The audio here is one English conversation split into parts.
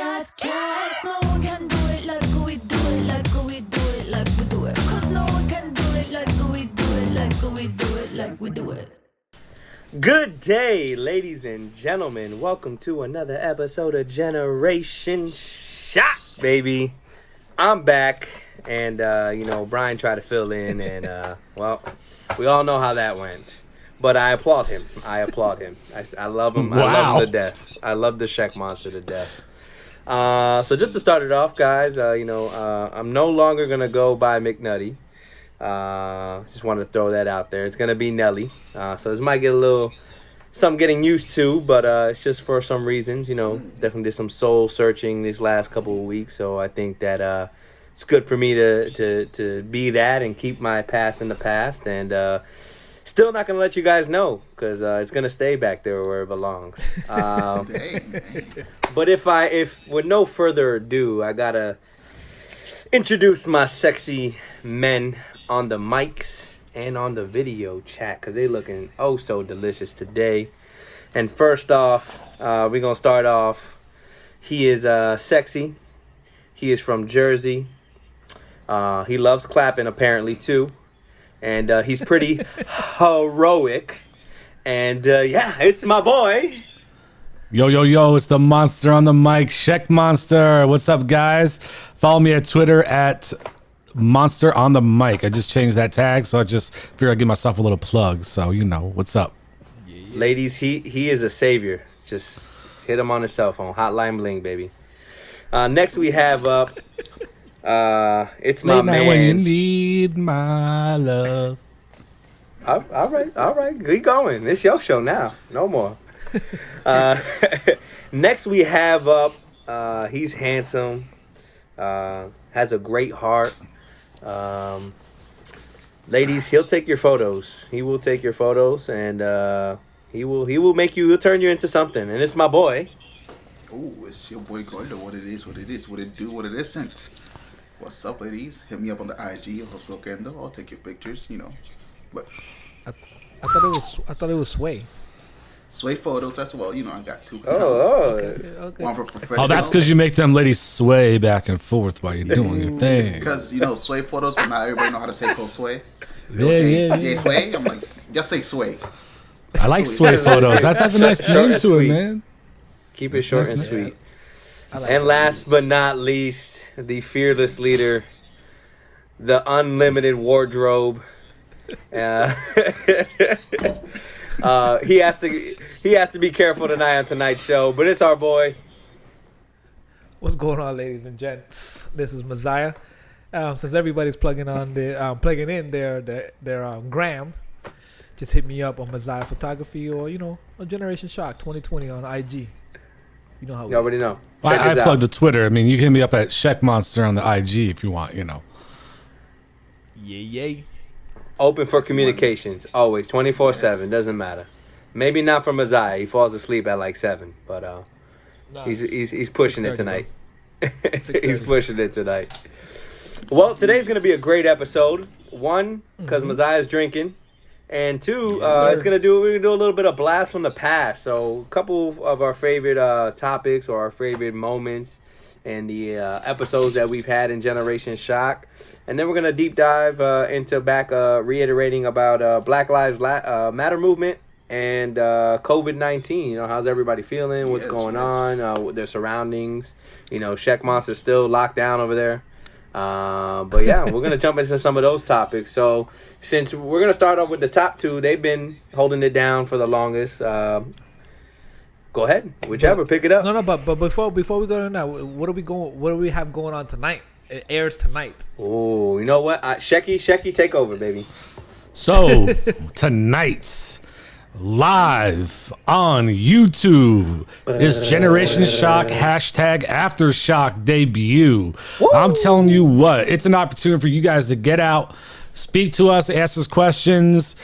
Cause no one can do it like we do it, like we do it, like we do it. Cause no one can do it like we do it, like we do it, like we do it. Good day, ladies and gentlemen. Welcome to another episode of Generation Shock, baby. I'm back, and Brian tried to fill in, and well, we all know how that went. But I applaud him. I love him. Wow. I love him to death. I love the Shaq monster to death. So just to start it off, guys, I'm no longer gonna go by McNutty. Just wanted to throw that out there. It's gonna be Nelly. So this might get a little something getting used to, but it's just for some reasons. Definitely did some soul searching these last couple of weeks. So I think that it's good for me to be that and keep my past in the past, and still not gonna let you guys know because it's gonna stay back there where it belongs. But if with no further ado, I gotta introduce my sexy men on the mics and on the video chat because they looking oh so delicious today. And first off, we're gonna start off. He is sexy. He is from Jersey. He loves clapping apparently too, and he's pretty heroic. And it's my boy. Yo, it's the monster on the mic, Shaq Monster. What's up, guys? Follow me at Twitter at Monster on the Mic. I just changed that tag, so I just figured I'd give myself a little plug. So, what's up? Ladies, he is a savior. Just hit him on his cell phone. Hotline bling, baby. Next we have up, it's my Late night man. when you need my love. All right. Keep going. It's your show now. No more. Next we have up, he's handsome, has a great heart. Ladies, he'll take your photos. He will take your photos, and he'll turn you into something. And it's my boy. Oh, it's your boy Gordo. What it is, what it do, what it isn't. What's up, ladies? Hit me up on the IG, Josvokendo. I'll take your pictures, But I thought it was Sway. Sway photos, that's well, I got two. Okay. One for professional. Oh, that's because you make them ladies sway back and forth while you're doing your thing. Because, Sway photos, but not everybody know how to say called Sway. Yeah. Sway. I'm like, just say Sway. I like sway photos. That's a nice name to sweet. it, man. Keep it short and sweet. And last but not least, the fearless leader, the unlimited wardrobe. He has to be careful tonight on tonight's show, but it's our boy. What's going on, ladies and gents? This is Messiah. Since everybody's plugging in their gram, just hit me up on Messiah Photography or on Generation Shock 2020 on IG. You know how You already know. Well, Check I us plug out. the Twitter. I mean, you can hit me up at Shaq Monster on the IG if you want, Yeah. Open for communications, always 24/7. Doesn't matter. Maybe not for Messiah. He falls asleep at like 7, but he's pushing it 6:30, tonight. bro. He's pushing it tonight. Well, today's gonna be a great episode. One, because Messiah's drinking, and two, Yes, we're gonna do a little bit of blast from the past. So, a couple of our favorite topics or our favorite moments and the episodes that we've had in Generation Shock. And then we're going to deep dive into reiterating about Black Lives Matter movement and COVID-19. How's everybody feeling? What's going on with their surroundings? Shaq Monster's still locked down over there. But yeah, we're going to jump into some of those topics. So since we're going to start off with the top two, they've been holding it down for the longest. Go ahead, whichever, pick it up. No, but before we go to that, what do we have going on tonight? It airs tonight. Oh, you know what? Shecky, take over, baby. So, tonight's live on YouTube is Generation Shock #Aftershock debut. Woo! I'm telling you what, it's an opportunity for you guys to get out, speak to us, ask us questions,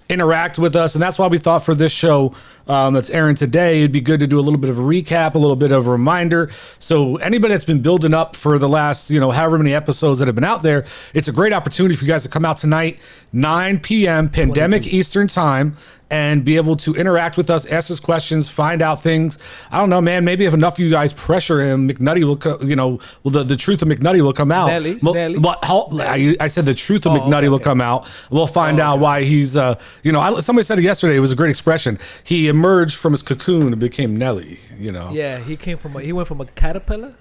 interact with us. And that's why we thought for this show that's airing today, it'd be good to do a little bit of a recap, a little bit of a reminder. So anybody that's been building up for the last, however many episodes that have been out there, it's a great opportunity for you guys to come out tonight, 9 p.m. Pandemic 22. Eastern Time, and be able to interact with us, ask us questions, find out things. I don't know, man. Maybe if enough of you guys pressure him, McNutty will, the truth of McNutty will come out. Nelly. I said the truth of McNutty will come out. We'll find out why he's, somebody said it yesterday. It was a great expression. He emerged from his cocoon and became Nelly. Yeah, he went from a caterpillar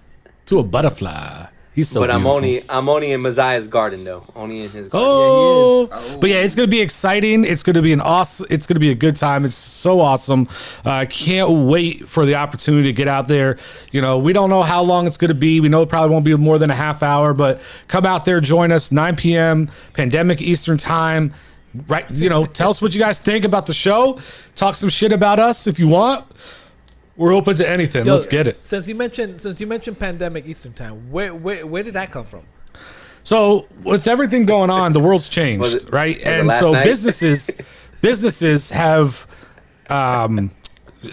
to a butterfly. He's so beautiful. I'm only in Messiah's garden though. Only in his garden. Oh, Yeah, he is. But yeah, it's gonna be exciting. It's gonna be it's gonna be a good time. It's so awesome. I can't wait for the opportunity to get out there. We don't know how long it's gonna be. We know it probably won't be more than a half hour, but come out there, join us, 9 p.m. Pandemic Eastern Time. Right? Tell us what you guys think about the show. Talk some shit about us if you want. We're open to anything. Let's get it. Since you mentioned Pandemic Eastern Time, where did that come from? So with everything going on, the world's changed, right? And so businesses have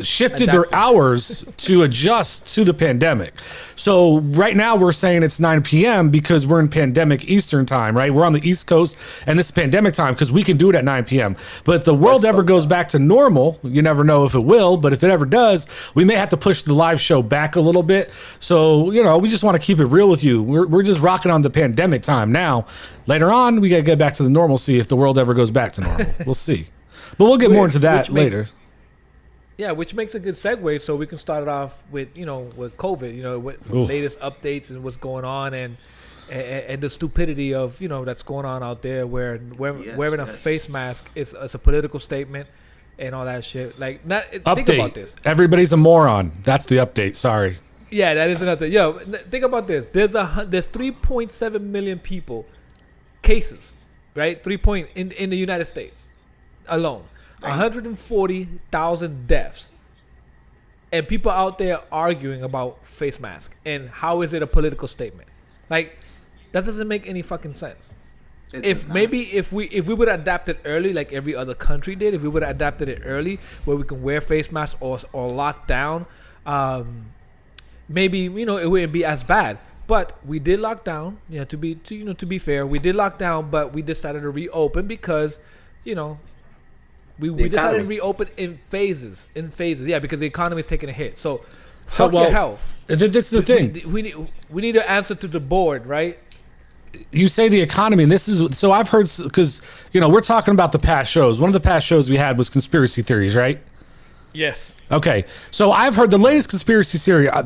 shifted their hours to adjust to the pandemic. So right now we're saying it's 9 p.m. because we're in pandemic Eastern time, right? We're on the East Coast and this is pandemic time because we can do it at 9 p.m. But if the world ever goes back to normal, you never know if it will, but if it ever does, we may have to push the live show back a little bit. So, we just want to keep it real with you. We're just rocking on the pandemic time now. Later on, we got to get back to the normalcy if the world ever goes back to normal. We'll see. But we'll get more into that later. Yeah, which makes a good segue, so we can start it off with with COVID, with latest updates and what's going on, and the stupidity of that's going on out there, where wearing a face mask is a political statement and all that shit. Like, think about this. Everybody's a moron. That's the update. Sorry. Yeah, that is another. Think about this. There's 3.7 million people cases, right? In the United States alone. 140,000 deaths, and people out there arguing about face mask and how is it a political statement? Like, that doesn't make any fucking sense. If we would adapt it early, like every other country did, if we would have adapted it early, where we can wear face masks or lock down, maybe it wouldn't be as bad. But we did lock down. To be fair, we did lock down, but we decided to reopen because We decided to reopen in phases. Yeah, because the economy is taking a hit. So, fuck your health. That's the thing. We need to answer to the board, right? You say the economy, and this is so I've heard, because we're talking about the past shows. One of the past shows we had was conspiracy theories, right? Yes. Okay, so I've heard the latest conspiracy theory. Blah,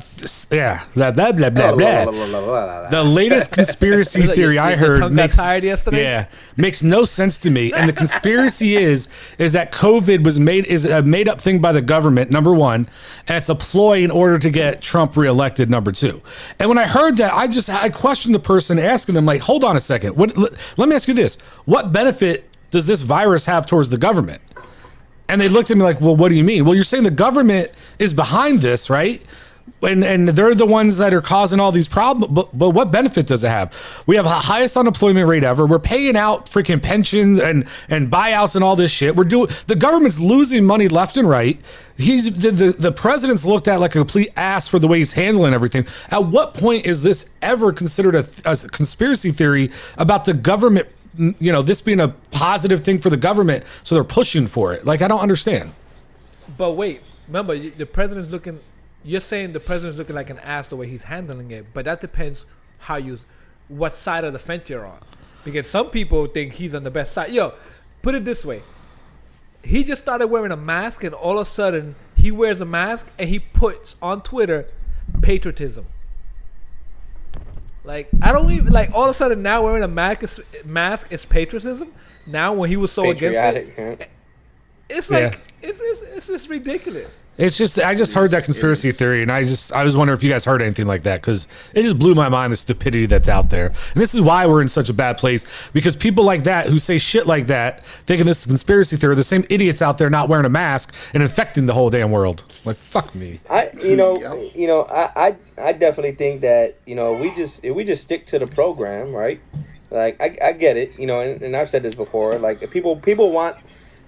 blah, blah, blah, blah. The latest conspiracy theory I heard makes tired yesterday. Yeah, makes no sense to me. And the conspiracy is that COVID is a made up thing by the government, number one, and it's a ploy in order to get Trump reelected, number two. And when I heard that, I questioned the person asking them, like, hold on a second. Let me ask you this: what benefit does this virus have towards the government? And they looked at me like, well, what do you mean? Well, you're saying the government is behind this, right? And they're the ones that are causing all these problems. But what benefit does it have? We have the highest unemployment rate ever. We're paying out freaking pensions and buyouts and all this shit. The government's losing money left and right. The president's looked at like a complete ass for the way he's handling everything. At what point is this ever considered a conspiracy theory about the government? This being a positive thing for the government, so they're pushing for it. Like, I don't understand. But wait, remember, the president's looking. You're saying the president's looking like an ass the way he's handling it, but that depends what side of the fence you're on. Because some people think he's on the best side. Put it this way: he just started wearing a mask, and all of a sudden he wears a mask and he puts on Twitter patriotism. Like, I don't even, like, all of a sudden now wearing a mask is patriotism. Now, when he was so against it, it's like, it's just ridiculous. It's just, I just heard that conspiracy theory, and I was wondering if you guys heard anything like that, because it just blew my mind, the stupidity that's out there. And this is why we're in such a bad place, because people like that who say shit like that, thinking this is conspiracy theory, the same idiots out there not wearing a mask and infecting the whole damn world. Like, fuck me. I definitely think that, if we just stick to the program, right? Like, I get it, and I've said this before, like, people want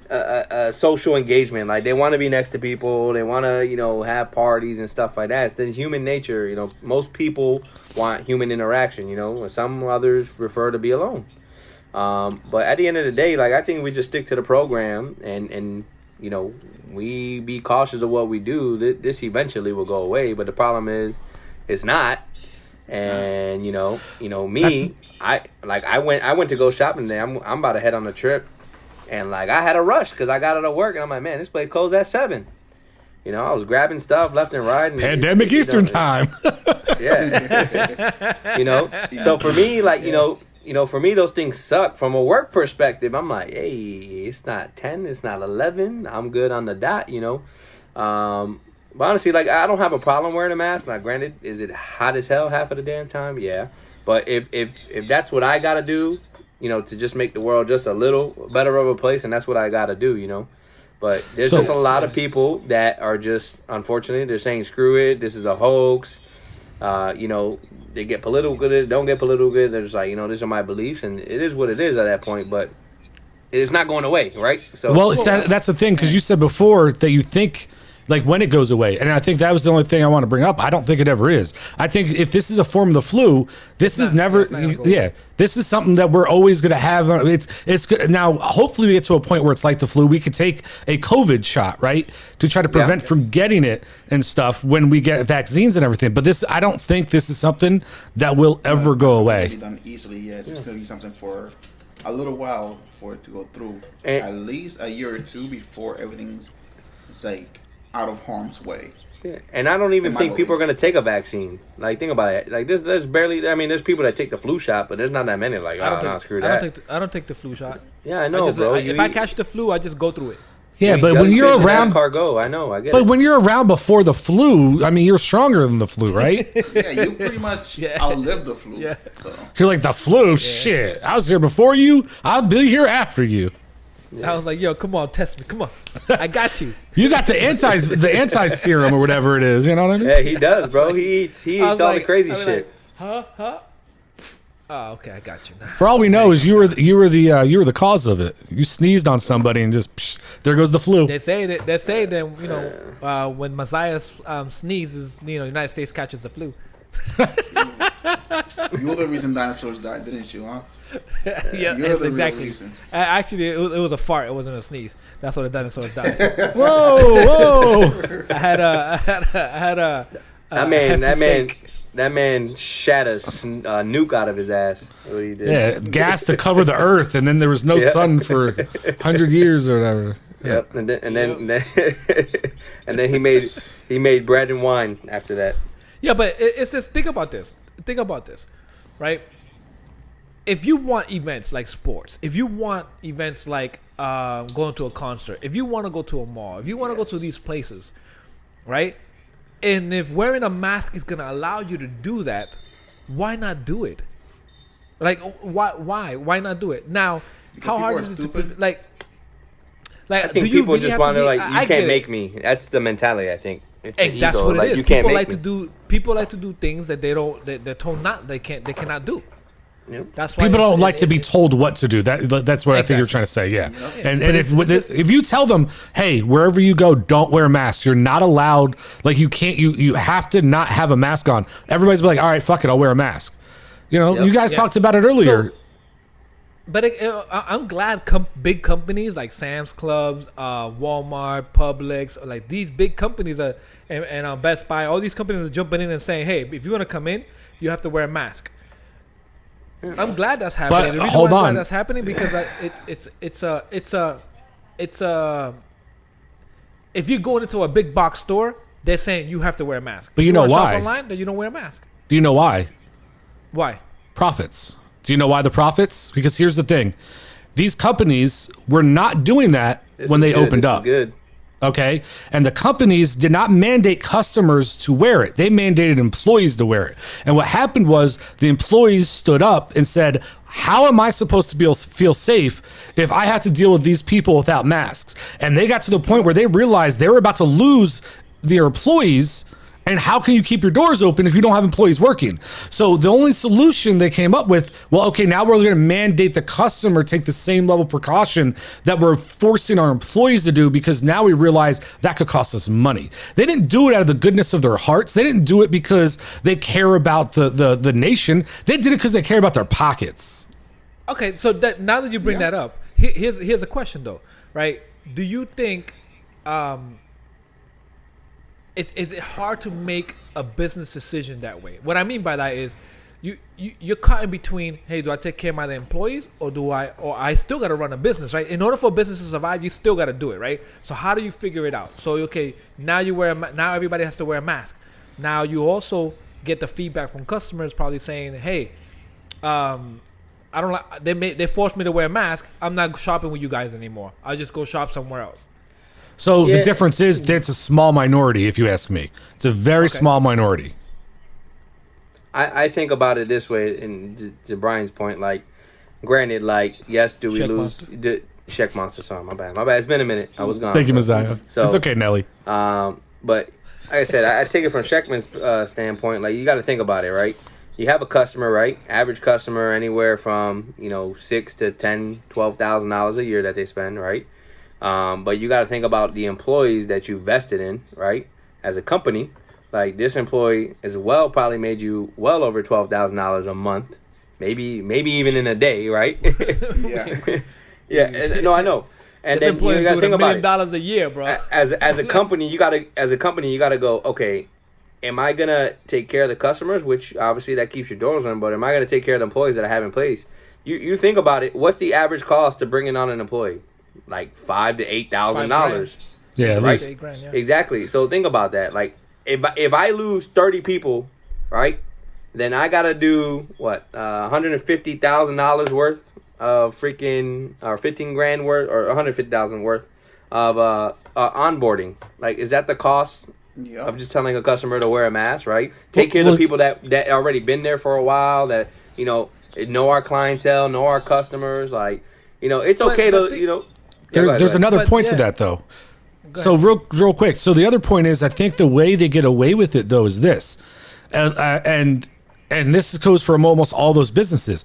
a social engagement. Like, they want to be next to people, they want to have parties and stuff like that. It's the human nature. Most people want human interaction, and some others prefer to be alone. But at the end of the day, like, I think we just stick to the program and we be cautious of what we do. This eventually will go away, but the problem is, it's not. And me, I went to go shopping today. I'm about to head on a trip, and like I had a rush because I got out of work, and I'm like, man, this place closed at 7. I was grabbing stuff left and right. And Pandemic Eastern time. Yeah. So for me, like, for me, those things suck. From a work perspective, I'm like, hey, it's not 10, it's not 11. I'm good on the dot, But honestly, like, I don't have a problem wearing a mask. Now, granted, is it hot as hell half of the damn time? Yeah. But if that's what I got to do, to just make the world just a little better of a place, and that's what I got to do, But there's just a lot of people that are just, unfortunately, they're saying, screw it, this is a hoax. They get political with it, don't get political with it. They're just like, these are my beliefs, and it is what it is at that point, but it's not going away, right? So, well, that's the thing, because you said before that you think, like, when it goes away, and I think that was the only thing I want to bring up. I don't think it ever is. I think if this is a form of the flu, this is never, this is something that we're always going to have. It's good. Now, hopefully we get to a point where it's like the flu. We could take a COVID shot, right, to try to prevent from getting it and stuff when we get vaccines and everything. But I don't think this is something that will ever go away. Done easily yet. It's going to be something for a little while for it to go through, at least a year or two before everything's like out of harm's way. Yeah. And I don't even think people are going to take a vaccine. Like, think about it. Like, there's barely, I mean, there's people that take the flu shot, but there's not that many. Like, screw that. I don't take the flu shot. Yeah, I know, bro. If I catch the flu, I just go through it. Yeah, but when you're around, I get it. But when you're around before the flu, I mean, you're stronger than the flu, right? Yeah, you pretty much outlived the flu. Yeah. So. You're like, the flu? Shit. I was here before you. I'll be here after you. I was like, yo, come on, test me. Come on. I got you. You got the anti serum or whatever it is. You know what I mean? Yeah, he does, bro. He eats all the crazy shit. Like, huh? Oh, okay, I got you. For all we know, is you were the cause of it. You sneezed on somebody and just there goes the flu. They say that when Messiah sneezes, the United States catches the flu. You were the reason dinosaurs died, didn't you, huh? Yeah, that's exactly. Actually, it was a fart. It wasn't a sneeze. That's why the dinosaurs died. Whoa! I had a That man shat a nuke out of his ass. What he did. Yeah, gas to cover the earth, and then there was no sun for 100 years or whatever. Yep, and then he made bread and wine after that. Yeah, but it's just think about this, right? If you want events like sports, if you want events like going to a concert, if you want to go to a mall, if you want to go to these places, right? And if wearing a mask is going to allow you to do that, why not do it? Like, why not do it? Now, because how hard is it to like I think people really just want to like, you can't make me. That's the mentality, I think. That's what it is. People like to do things that they're told they cannot do. Yep. That's why people don't like to be told what to do. That's what I think you're trying to say. Yeah, and if you tell them, hey, wherever you go, don't wear masks. You're not allowed. Like you can't. You have to not have a mask on. Everybody's be like, all right, fuck it, I'll wear a mask. You guys talked about it earlier. But I'm glad big companies like Sam's Clubs, Walmart, Publix, like these big companies and Best Buy, all these companies are jumping in and saying, hey, if you want to come in, you have to wear a mask. I'm glad that's happening. But hold on, that's happening because it's a. If you're going into a big box store, they're saying you have to wear a mask. But you know why? Shop online, then you don't wear a mask. Do you know why? Why? Profits. Do you know why the profits? Because here's the thing: these companies were not doing that when they opened up. Good. Okay, and the companies did not mandate customers to wear it. They mandated employees to wear it. And what happened was the employees stood up and said, how am I supposed to feel safe if I have to deal with these people without masks? And they got to the point where they realized they were about to lose their employees. And how can you keep your doors open if you don't have employees working? So the only solution they came up with, well, okay, now we're going to mandate the customer take the same level of precaution that we're forcing our employees to do, because now we realize that could cost us money. They didn't do it out of the goodness of their hearts. They didn't do it because they care about the nation. They did it because they care about their pockets. Okay, so now that you bring that up, here's a question though, right? Do you think it's hard to make a business decision that way. What I mean by that is you're caught in between, hey, do I take care of my employees or I still got to run a business, right? In order for a business to survive, you still got to do it, right? So how do you figure it out? So, okay, now now everybody has to wear a mask. Now you also get the feedback from customers probably saying, hey, I don't like, they forced me to wear a mask. I'm not shopping with you guys anymore. I'll just go shop somewhere else. So the difference is that it's a small minority, if you ask me. It's a very small minority. I think about it this way, and to Brian's point, like, granted, like, yes, do we lose? Check Monster, sorry, my bad. It's been a minute. I was gone. Thank you, Messiah. So, it's okay, Nelly. But like I said, I take it from Sheckman's standpoint. Like, you got to think about it, right? You have a customer, right? Average customer, anywhere from $6,000 to $10,000, $12,000 a year that they spend, right? But you got to think about the employees that you vested in, right? As a company. Like, this employee as well probably made you well over $12,000 a month, maybe even in a day, right? Yeah. No, I know. And this then you got to think about $1 million a year, bro. As a company, you gotta go. Okay, am I gonna take care of the customers? Which obviously that keeps your doors on. But am I gonna take care of the employees that I have in place? You think about it. What's the average cost to bringing on an employee? Like $5,000 to $8,000. Yeah, at right. least. $8,000, yeah. Exactly. So think about that. Like, if I lose 30 people, right, then I gotta do what, $150,000 worth of freaking, or $15,000 worth, or $150,000 worth of onboarding. Like, is that the cost of just telling a customer to wear a mask, right? Take care of the people that already been there for a while, that know our clientele, know our customers. Like, it's okay to There's another point to that though. So real quick. So the other point is, I think the way they get away with it though is this, and this goes for almost all those businesses.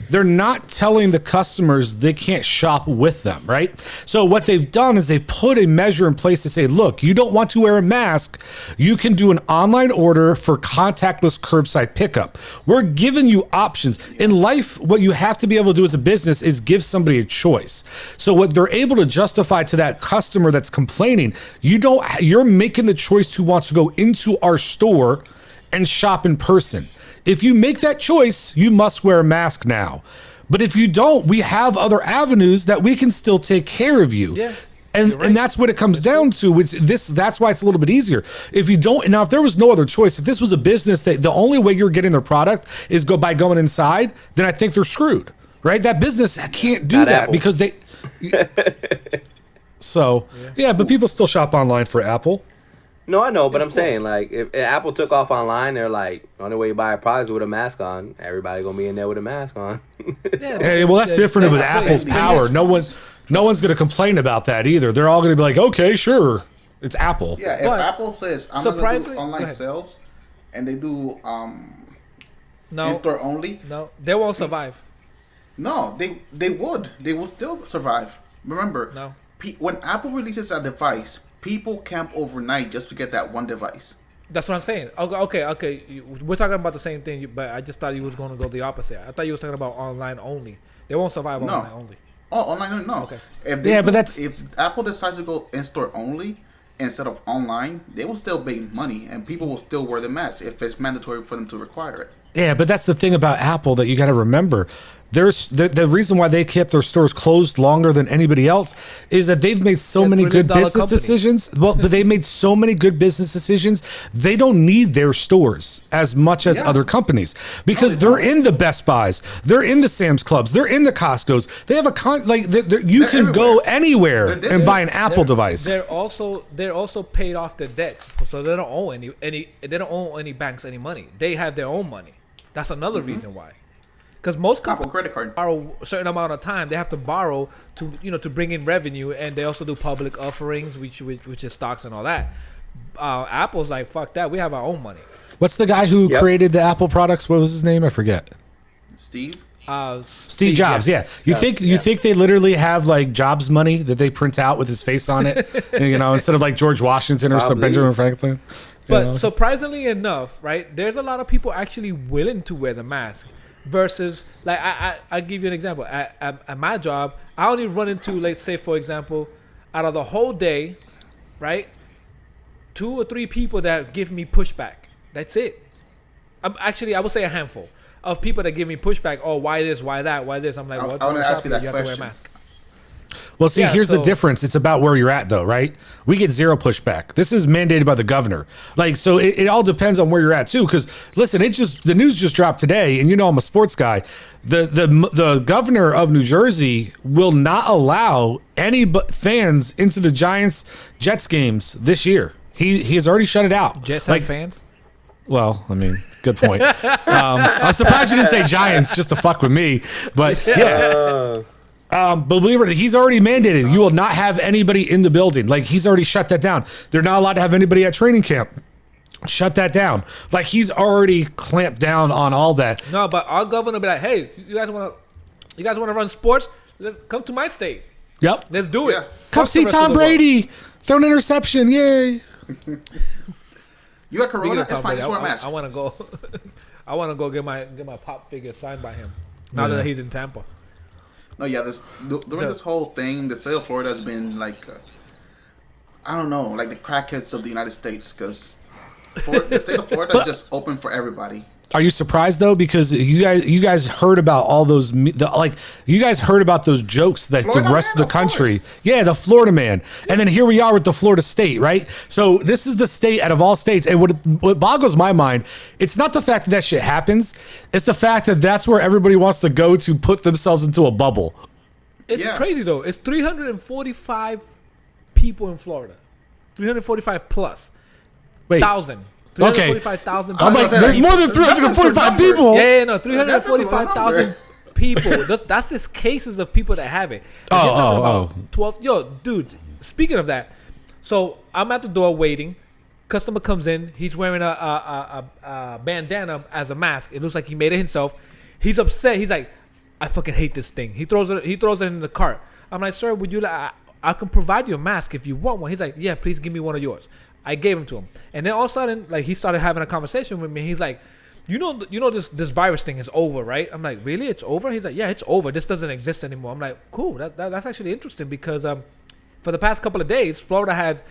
They're not telling the customers they can't shop with them, right? So what they've done is they've put a measure in place to say, look, you don't want to wear a mask, you can do an online order for contactless curbside pickup. We're giving you options. In life, what you have to be able to do as a business is give somebody a choice. So what they're able to justify to that customer that's complaining, you're making the choice to want to go into our store and shop in person. If you make that choice, you must wear a mask now. But if you don't, we have other avenues that we can still take care of you. Yeah. And that's what it comes down to. That's why it's a little bit easier. If you don't, now if there was no other choice, if this was a business that the only way you're getting their product is by going inside, then I think they're screwed, right? That business can't do that because they. So but people still shop online for Apple. No, I know, but I'm saying, like, if Apple took off online, they're like, the only way you buy a product is with a mask on. Everybody gonna be in there with a mask on. Hey, well, that's different with Apple's power. No one's gonna complain about that either. They're all gonna be like, okay, sure, it's Apple. Yeah, if Apple says I'm gonna do online sales, and they do in-store only, no, they won't survive. No, they would. They will still survive. Remember, when Apple releases a device, people camp overnight just to get that one device. That's what I'm saying. Okay. We're talking about the same thing, but I just thought you was going to go the opposite. I thought you was talking about online only. They won't survive online only. Oh, online only? No. Okay. If Apple decides to go in-store only instead of online, they will still make money, and people will still wear the mask if it's mandatory for them to require it. Yeah, but that's the thing about Apple that you got to remember. There's the reason why they kept their stores closed longer than anybody else is that they've made so many good business decisions. Well, but they made so many good business decisions. They don't need their stores as much as other companies because they're in the Best Buys, they're in the Sam's Clubs, they're in the Costco's. They have you can go anywhere and buy an Apple device. They're also paid off their debts, so they don't owe they don't owe any banks any money. They have their own money. That's another reason why. Because most companies credit card borrow a certain amount of time. They have to borrow to bring in revenue, and they also do public offerings, which is stocks and all that. Apple's like, fuck that. We have our own money. What's the guy who created the Apple products? What was his name? I forget. Steve Jobs. Yeah. You think they literally have like Jobs money that they print out with his face on it? Instead of like George Washington or some Benjamin Franklin. But surprisingly enough, right? There's a lot of people actually willing to wear the mask. Versus, like, I'll give you an example. At my job, I only run into, let's say, for example, out of the whole day, right? 2 or 3 people that give me pushback. That's it. I would say a handful of people that give me pushback. Oh, why this? Why that? Why this? I'm like, well, I want to ask you that you question. have to wear a mask. Well, see, here's the difference. It's about where you're at, though, right? We get zero pushback. This is mandated by the governor. Like, so it all depends on where you're at, too. Because, listen, the news just dropped today, and you know I'm a sports guy. The governor of New Jersey will not allow any fans into the Giants-Jets games this year. He has already shut it out. Jets have fans? Well, I mean, good point. I'm surprised you didn't say Giants just to fuck with me. But, yeah. But believe it, he's already mandated. You will not have anybody in the building. Like, he's already shut that down. They're not allowed to have anybody at training camp. Shut that down. Like, he's already clamped down on all that. No, but our governor be like, hey, you guys want to run sports? Come to my state. Yep. Let's do it. Yeah. Come see Tom Brady. Throw an interception. Yay. You got corona? It's fine. Just wear a mask. I want to go. I want to go get my pop figure signed by him. Now that he's in Tampa. No, yeah. During this whole thing, the state of Florida has been like, I don't know, like the crackheads of the United States, because the state of Florida is just open for everybody. Are you surprised though? Because you guys heard about all those you guys heard about those jokes that Florida the rest man, of the country, the Florida man, and then here we are with the Florida state, right? So this is the state out of all states, and what boggles my mind, it's not the fact that shit happens, it's the fact that that's where everybody wants to go to put themselves into a bubble. It's crazy though. It's 345 people in Florida, 345 plus. Wait. 1,000. 345,000 I'm like, there's more than 345 people. Yeah, 345,000 people. That's just cases of people that have it. Oh. 12. Yo, dude, speaking of that, so I'm at the door waiting. Customer comes in. He's wearing a bandana as a mask. It looks like he made it himself. He's upset. He's like, I fucking hate this thing. He throws it in the cart. I'm like, sir, would you like? I can provide you a mask if you want one. He's like, yeah, please give me one of yours. I gave him to him, and then all of a sudden, like, he started having a conversation with me. He's like, you know, this virus thing is over, right? I'm like, really? It's over? He's like, yeah, it's over. This doesn't exist anymore. I'm like, cool. That's actually interesting because for the past couple of days, Florida had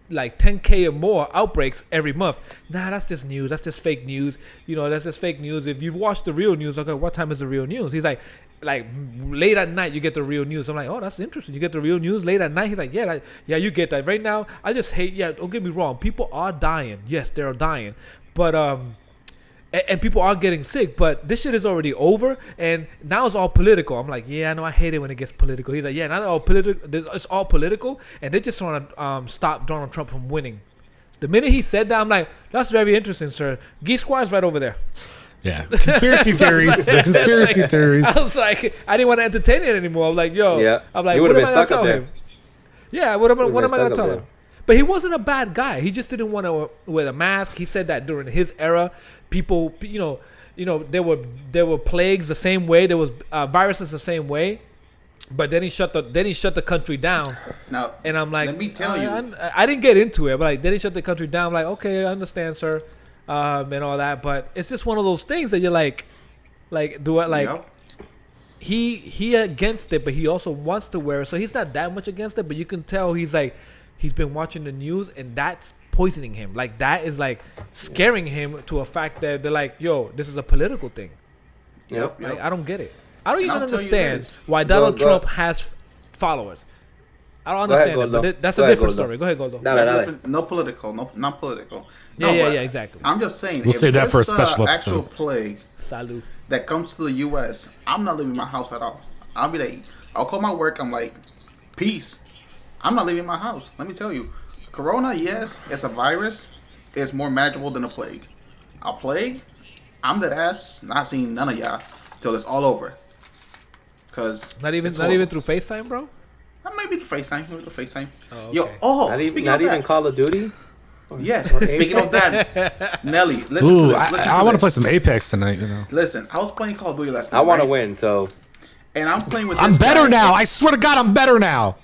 like 10K or more outbreaks every month. Nah, that's just news. That's just fake news. You know, that's just fake news. If you've watched the real news, okay, what time is the real news? He's like late at night you get the real news. I'm like, oh, that's interesting. You get the real news late at night. He's like, yeah, you get that. Right now, I just hate. Yeah, don't get me wrong. People are dying. Yes, they're dying, but and people are getting sick. But this shit is already over, and now it's all political. I'm like, yeah, I know. I hate it when it gets political. He's like, yeah, now they're all political. It's all political, and they just want to stop Donald Trump from winning. The minute he said that, I'm like, that's very interesting, sir. Geek Squad's right over there. Yeah, conspiracy theories. The conspiracy theories. I was like, I didn't want to entertain it anymore. I'm like, yo. Yeah. I'm like, You what would've am I been gonna stuck up tell there. him? Yeah, what am I been gonna stuck tell up him? But he wasn't a bad guy. He just didn't want to wear the mask. He said that during his era, people, you know, there were plagues the same way. There was viruses the same way. But then he shut the country down. Now, and I'm like, let me tell you, I didn't get into it, but like, then he shut the country down. I'm like, okay, I understand, sir, and all that. But it's just one of those things that you're like, do it like. Yep. He against it, but he also wants to wear it. So he's not that much against it, but you can tell he's been watching the news, and that's poisoning him. Like, that is like scaring him to a fact that they're like, yo, this is a political thing. Yep. Like, I don't get it. I don't And even I'll tell you understand this. why Donald Trump has followers. I don't understand it, but that's a different story. Go ahead, Goldo. No political, not political. Yeah, exactly. I'm just saying. We'll save that for a special actual episode. plague Salud. that comes to the U.S., I'm not leaving my house at all. I'll be like, I'll call my work. I'm like, peace. I'm not leaving my house. Let me tell you, Corona, yes, it's a virus. It's more manageable than a plague. A plague, I'm that ass not seeing none of y'all till it's all over. Cause Not even through FaceTime, bro. Maybe through FaceTime. Oh, Yo, okay. Not even Call of Duty. Yes, speaking of that, Nelly, listen to Ooh, this. I want to play some Apex tonight. You know, Listen, I was playing Call of Duty last night. I want to right? win, so And I'm playing with. I'm this better guy, now. I swear to God, I'm better now.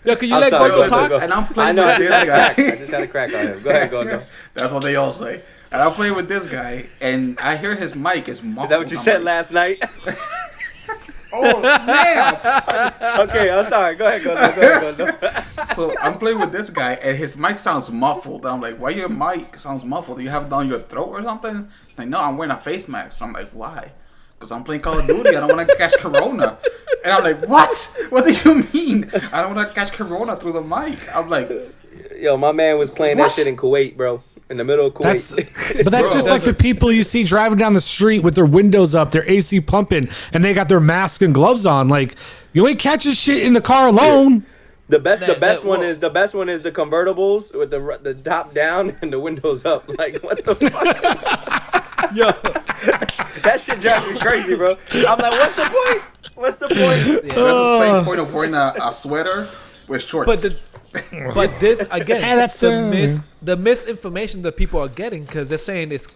Yo, can you I'm let sorry, Goldo go talk? ahead, And I'm I playing know. I with just this got a crack. guy. I just got a crack on him. Go ahead, go. That's what they all say. And I'm playing with this guy, and I hear his mic is muffled. Is that what you I'm said like, last night? Oh, snap. Okay, I'm sorry. Go ahead. Go. So I'm playing with this guy, and his mic sounds muffled. I'm like, why your mic sounds muffled? Do you have it down your throat or something? Like, no, I'm wearing a face mask. I'm like, why? Because I'm playing Call of Duty. I don't want to catch Corona. And I'm like, what? What do you mean? I don't want to catch Corona through the mic. I'm like, Yo, my man was playing What? that shit in Kuwait, bro. In the middle of Kuwait. But that's Bro. just like the people you see driving down the street with their windows up, their AC pumping, and they got their mask and gloves on. Like, you ain't catching shit in the car alone. The best one whoa. is the convertibles with the top down and the windows up. Like, what the fuck? Yo, That shit drives me crazy, bro. I'm like, what's the point? What's the point? that's the same point of wearing a sweater with shorts. but this again, Yeah, that's the misinformation that people are getting because they're saying it's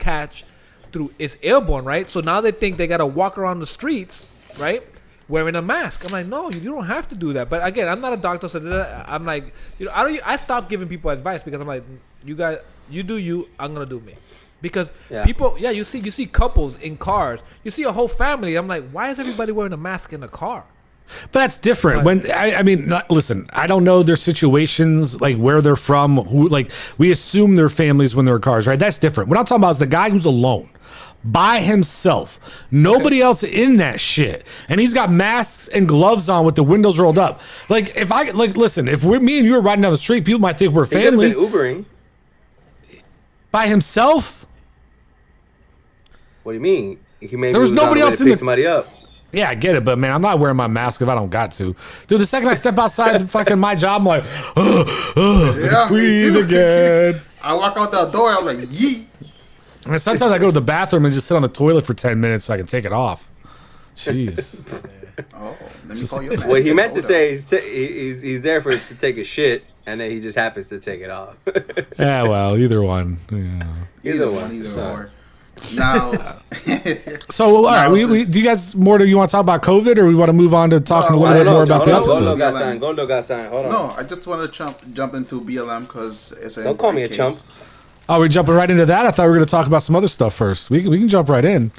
it's airborne, right? So now they think they gotta walk around the streets, right, wearing a mask. I'm like, no, you don't have to do that. But again, I'm not a doctor, so I'm like, I stopped giving people advice because I'm like, you guys, you do you, I'm gonna do me. Because people, you see couples in cars, you see a whole family. I'm like, why is everybody wearing a mask in a car? But that's different. When I mean, listen, I don't know their situations, like where they're from. Who, like, we assume their families when they're in cars, right? That's different. What I'm talking about is the guy who's alone, by himself, nobody else in that shit, and he's got masks and gloves on with the windows rolled up. Like, listen, if me and you were riding down the street, people might think we're He could have family. been Ubering. By himself. What do you mean? He maybe There was was on nobody the way else to in pick the- somebody up. Yeah, I get it, but man, I'm not wearing my mask if I don't got to. Dude, the second I step outside the fucking my job, I'm like, Yeah, me breathe too. again. I walk out the door, I'm like, yee. I mean, sometimes I go to the bathroom and just sit on the toilet for 10 minutes so I can take it off. Jeez. Oh, let me call you. What he meant to say is he's there to take a shit, and then he just happens to take it off. Yeah, well, either one. Yeah. Either one, either or. Now, So, all right, since- do you guys do you want to talk about COVID, or we want to move on to talking a little bit more about the episodes? Gondo got signed. Hold on. no, I just want to jump into BLM because it's an Don't call me a important chump. case. Oh, we're jumping right into that? I thought we were going to talk about some other stuff first. We can jump right in.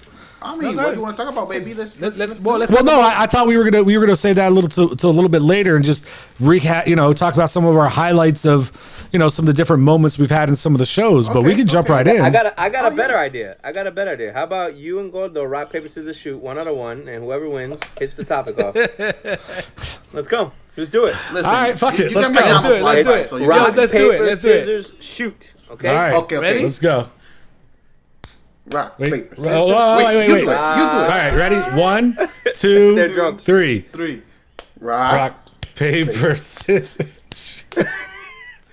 I mean, what do you want to talk about, baby? Let's Well, let's Well, no, I thought we were gonna save that a little to a little bit later and just recap, talk about some of our highlights of, some of the different moments we've had in some of the shows. But we Okay, can jump okay. right in. I got a better idea. How about you and Gordo rock paper scissors shoot 1-on-1, and whoever wins hits the topic off. Let's go. Just do it. Listen, All right, fuck it. You Let's got my go. Hamil's Let's do Wi-Fi, it. so you Rock, got let's do paper, it. Let's do it. scissors, shoot. Okay. All right, Okay, Ready? let's go. rock, Wait, paper, scissors. wait. You do it. You do it. All right, ready? 1, 2, They're drunk. 3. 3. Rock. Rock, paper, scissors.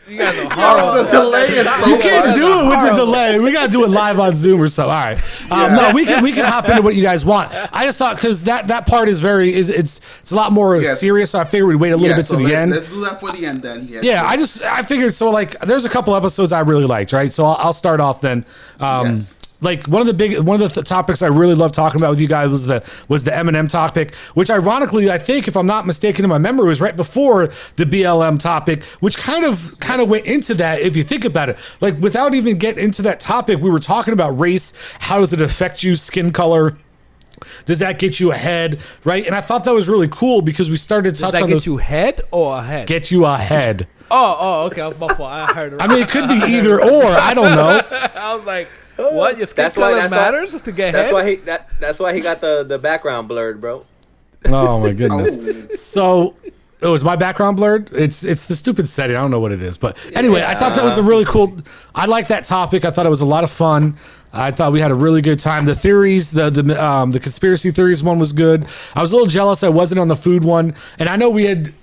You got no Oh, horror. the delay is so You can't hard. do it with the delay. We gotta do it live on Zoom or so. All right. No, we can hop into what you guys want. I just thought because that part is it's a lot more Yes. serious. So I figured we'd wait a little bit to the end. Let's do that for the end then. Yes, Yeah, yes. I figured so. Like, there's a couple episodes I really liked, right? So I'll start off then. Yes. Like one of the topics I really love talking about with you guys was the Eminem topic, which ironically I think, if I'm not mistaken in my memory, was right before the BLM topic, which kind of went into that if you think about it. Like, without even getting into that topic, we were talking about race. How does it affect you? Skin color. Does that get you ahead, right? And I thought that was really cool because we started to Does touch that on get those. you head or ahead? Get you ahead. Oh, okay. I'm my fault. I heard it. I mean, it could be either or. I don't know. I was like, what? Your skin That's why- color that's why- matters to get head? That's why he got the background blurred, bro. Oh my goodness. Oh. So, is my background blurred? It's the stupid setting. I don't know what it is, but anyway, I thought that was a really cool. I like that topic. I thought it was a lot of fun. I thought we had a really good time. The theories, the conspiracy theories one was good. I was a little jealous I wasn't on the food one, and I know we had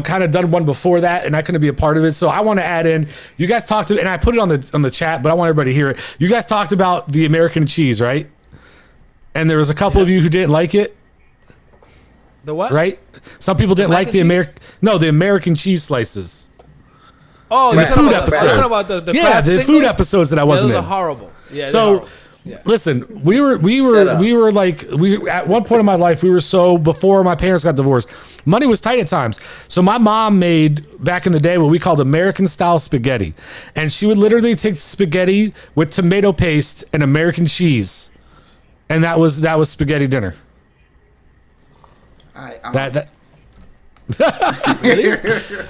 kind of done one before that, and I couldn't be a part of it. So I want to add in. You guys talked to, and I put it on the chat, but I want everybody to hear it. You guys talked about the American cheese, right? And there was a couple of you who didn't like it. The what? Right? Some people didn't like mac and the American cheese slices. Oh, The you're talking food about episode. you're talking about the Yeah, crab the singers? food episodes that I wasn't Those in. are horrible. Yeah, they're So horrible. Yeah. listen, we were Shut up. at one point in my life we were so, before my parents got divorced, money was tight at times. So my mom made back in the day what we called American style spaghetti, and she would literally take spaghetti with tomato paste and American cheese, and that was spaghetti dinner. I'm That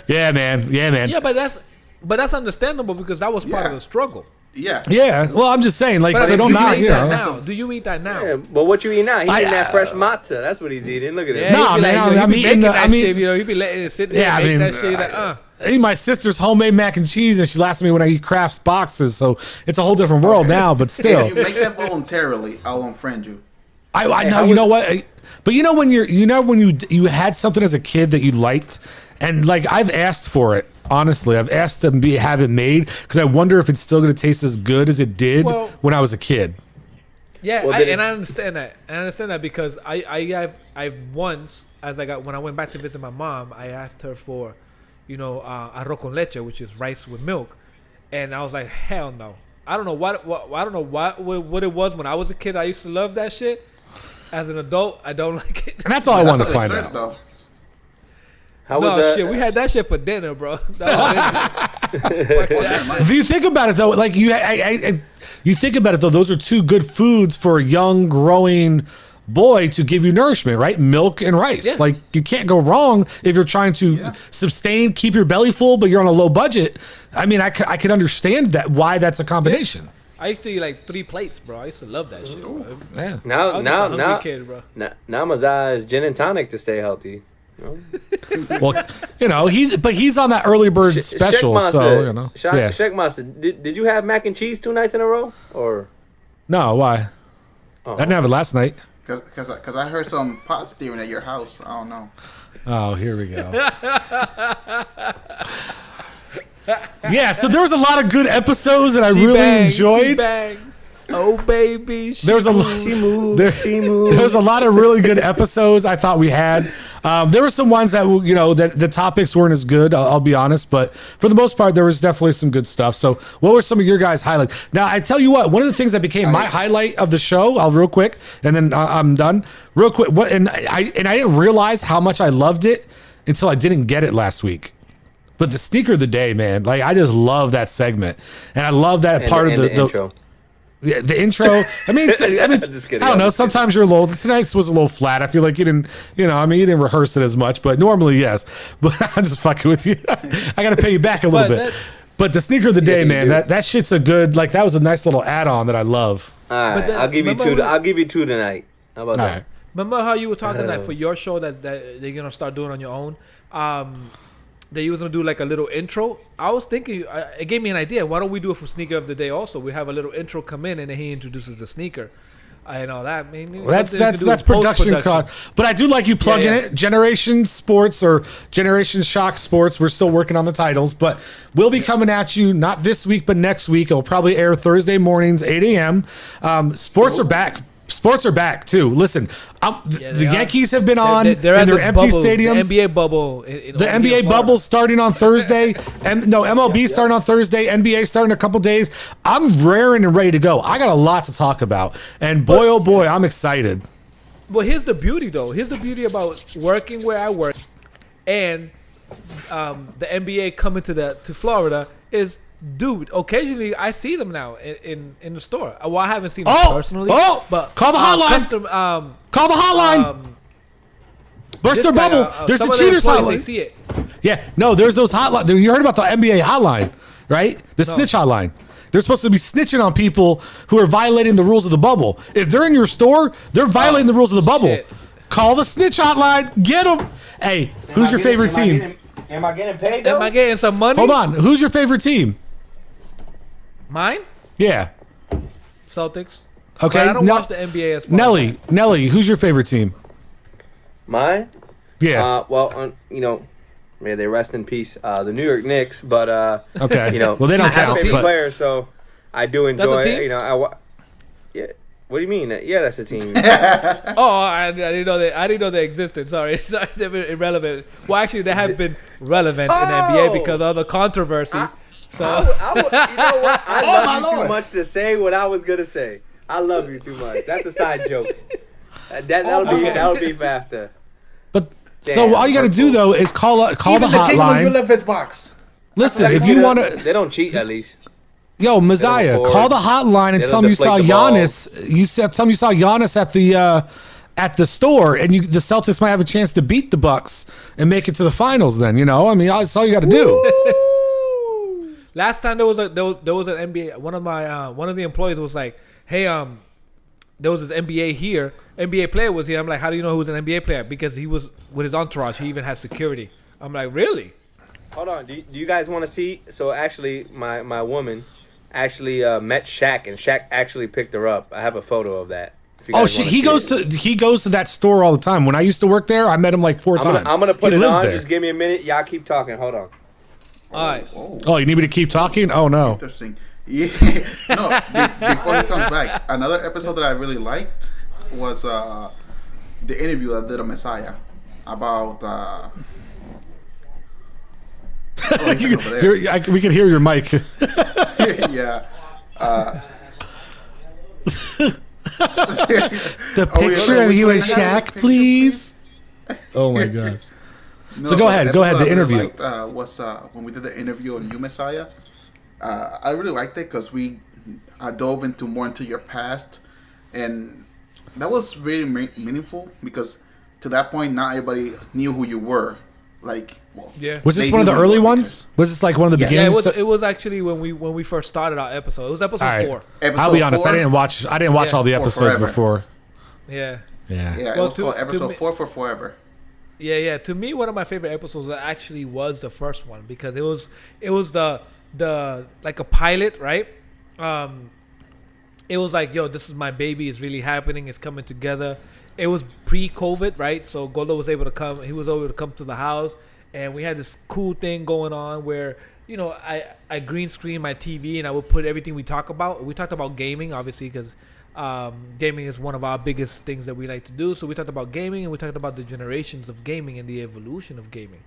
yeah, man. Yeah, but that's understandable because that was part of Yeah. the struggle. yeah. Yeah, well, I'm just saying, like, But so do don't you knock, eat you that know. now? Do you eat that now? Yeah, but what you eating now? He's eating that fresh uh, matzah. That's what he's eating. Look at Yeah, him. Nah, he'd be man, like, I'm he'd be eating making the- that I mean- shit, you know, he'd be letting it sit there Yeah, I and make mean, that shit like, I eat my sister's homemade mac and cheese, and she laughs at me when I eat Kraft's boxes. So it's a whole different world now. But If still, you make that voluntarily, I'll unfriend you. I Hey, know. how You was- know what? But you know when you had something as a kid that you liked, and like I've asked for it. Honestly, I've asked to have it made because I wonder if it's still going to taste as good as it did Well- when I was a kid. yeah, Well, and I understand that. I understand that because I've once, when I went back to visit my mom, I asked her for, arroz con leche, which is rice with milk, and I was like, hell no. I don't know what I don't know what it was when I was a kid. I used to love that shit. As an adult, I don't like it. And that's all I That's wanted to a find dessert, out. though. How No was that? shit, we had that shit for dinner, bro. That was it. Fuck that. If you think about it though, like you think about it though, those are two good foods for a young growing boy to give you nourishment, right? Milk and rice. Yeah. Like you can't go wrong if you're trying to sustain, keep your belly full, but you're on a low budget. I mean, I could understand that why that's a combination. I used to eat like 3 plates, bro. I used to love that shit, bro. Yeah. I Now, was now, just a now, hungry kid, bro. now Mazai is gin and tonic to stay healthy. You know? Well, he's on that early bird special, Sheikh so Master, you know. Sheikh, Sheikh Master, did you have mac and cheese 2 nights in a row, or? No, why? Oh. I didn't have it last night. Because I heard some pot steering at your house. I don't know. Oh, here we go. Yeah, so there was a lot of good episodes that I She really bangs, she enjoyed. bangs. Oh baby, she There was a moves. there was a lot of really good episodes I thought we had. There were some ones that that the topics weren't as good. I'll be honest, but for the most part, there was definitely some good stuff. So, what were some of your guys' highlights? Now, I tell you what, one of the things that became my highlight of the show, I'll real quick, and then I'm done. Real quick, I didn't realize how much I loved it until I didn't get it last week. But the sneaker of the day, man, like I just love that segment, and I love that part of the intro. The intro. I mean, Just kidding. I don't know. Sometimes you're a little. Tonight's was a little flat. I feel like you didn't. You didn't rehearse it as much. But normally, yes. But I'm just fucking with you. I got to pay you back a little bit. But the sneaker of the day, you man. do. That shit's a good. Like that was a nice little add-on that I love. All right, But then- I'll give you remember 2. when- I'll give you 2 tonight. How about All that? right. Remember how you were talking that for your show that they're gonna start doing on your own? That you was gonna do like a little intro. I was thinking, it gave me an idea. Why don't we do it for sneaker of the day? Also, we have a little intro come in and then he introduces the sneaker. I know that. Maybe Well, that's production cost. But I do like you plugging Yeah. it. Generation Sports or Generation Shock Sports. We're still working on the titles, but we'll be coming at you not this week, but next week. It'll probably air Thursday mornings, 8 a.m. Sports are back. Sports are back too. Listen, the they are. Yankees have been on They're in at their this empty bubble, stadiums. The NBA bubble. The NBA bubble starting on Thursday. MLB starting on Thursday. NBA starting in a couple days. I'm raring and ready to go. I got a lot to talk about, and boy, oh boy, I'm excited. Well, here's the beauty, though. Here's the beauty about working where I work, and the NBA coming to Florida is, dude. Occasionally, I see them now in the store. Well, I haven't seen them personally. But call the hotline. Call the hotline. Burst their bubble. There's the cheaters hotline. They see it. Yeah, no, there's those hotlines. You heard about the NBA hotline, right? The snitch hotline. They're supposed to be snitching on people who are violating the rules of the bubble. If they're in your store, they're violating the rules of the bubble. Shit. Call the snitch hotline. Get them. Hey, who's your favorite team? Am I getting paid though? Am I getting some money? Hold on. Who's your favorite team? Mine? Yeah. Celtics. Okay. But I don't watch the NBA as far. Nelly, who's your favorite team? Mine? Yeah. May they rest in peace. The New York Knicks, but Okay. Well, they don't I have count, a favorite but- player, so I do enjoy. That's a team? Yeah. What do you mean? Yeah, that's a team. Oh, I didn't know that. I didn't know they existed. Sorry, they've been irrelevant. Well, actually, they have been relevant in the NBA because of the controversy. You know what? I love my you Lord. too much to say what I was gonna say. I love you too much. That'll a side joke. That'll be for after. But so all you got to do though is call the Even the king when you hotline. left his box. Listen, if you want to, They don't cheat at least. yo, Messiah, afford- call the hotline and they tell don't them you saw deflate the Giannis. You said tell them you saw Giannis at the store, and the Celtics might have a chance to beat the Bucks and make it to the finals. Then I mean, that's all you got to do. Last time there was an NBA. One of the employees was like, "Hey, there was this NBA player was here." I'm like, "How do you know who was an NBA player?" Because he was with his entourage. He even had security. I'm like, "Really?" Hold on. Do you guys want to see? So actually, my woman actually met Shaq, and Shaq actually picked her up. I have a photo of that. He goes to that store all the time. When I used to work there, I met him like 4 times. I'm gonna put he it lives on. there. Just give me a minute. Y'all keep talking. Hold on. All right. Oh, you need me to keep talking? Oh no. Interesting. Yeah. No. Before he comes back, another episode that I really liked was the interview I did on Messiah about. We can hear your mic. Yeah. The picture of you and Shaq, please. Oh my gosh. No, So go ahead. The interview. Liked, was when we did the interview on You Messiah. I really liked it because I dove more into your past, and that was really meaningful because to that point, not everybody knew who you were. Like, well, Yeah. Was this one of the early ones? Was this like one of the Yeah, beginnings? it was actually when we first started our episode. It was episode All right. 4. I'll be honest. 4? I didn't watch all the For episodes forever. before. Yeah. Yeah. Yeah, it Well, was to- called to episode me- 4 for forever. Yeah. To me, one of my favorite episodes actually was the first one because it was the like a pilot, right? It was like, yo, this is my baby. It's really happening. It's coming together. It was pre-COVID, right? So Goldo was able to come. He was able to come to the house, and we had this cool thing going on where I green screen my TV and I would put everything we talk about. We talked about gaming, obviously, because gaming is one of our biggest things that we like to do. So we talked about gaming, and we talked about the generations of gaming and the evolution of gaming.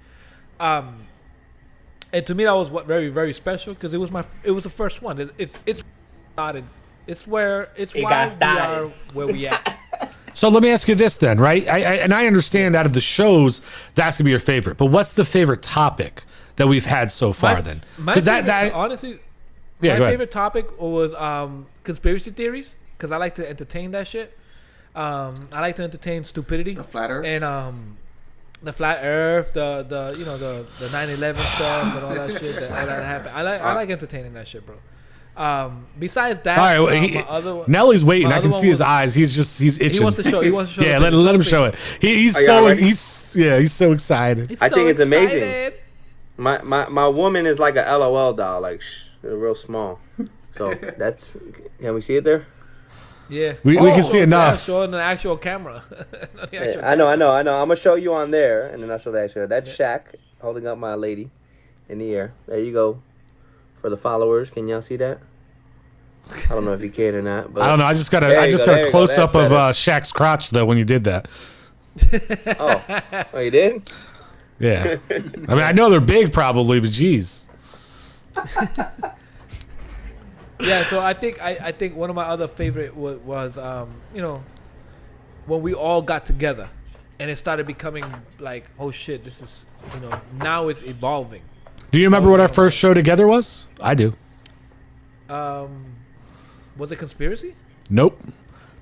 And to me, that was very, very special because it was the first one. It's started. It's why we are where we at. So let me ask you this then, right? I understand out of the shows that's gonna be your favorite, but what's the favorite topic that we've had so far then? Because that honestly, Yeah, my go ahead. favorite topic was conspiracy theories because I like to entertain that shit. I like to entertain stupidity. The flat Earth? And the flat Earth, the 9/11 stuff and all that shit. All that happened. I like entertaining that shit, bro. Besides that, All right, my other one- Nelly's waiting. my I other can one see his was- eyes. He's itching. He wants to show. Yeah, the let him thing. show it. He's Are y'all so ready? he's so excited. He's I so think it's amazing. excited. My woman is like a LOL doll, like real small. So that's. Can we see it there? Yeah, We can see yeah, enough. showing the actual camera. Not the actual I know. I'm gonna show you on there, and then I'll show the actual. That's Shaq holding up my lady in the air. There you go. For the followers, can y'all see that? I don't know if you can or not, but I don't know. I just got There you go, there a you close go. up of That's Shaq's crotch though when you did that. Oh, you did? Yeah. I mean, I know they're big probably, but geez. Yeah, so I think one of my other favorite was when we all got together, and it started becoming like, oh shit, this is now it's evolving. Do you remember what our first show together was? I do. Was it conspiracy? Nope.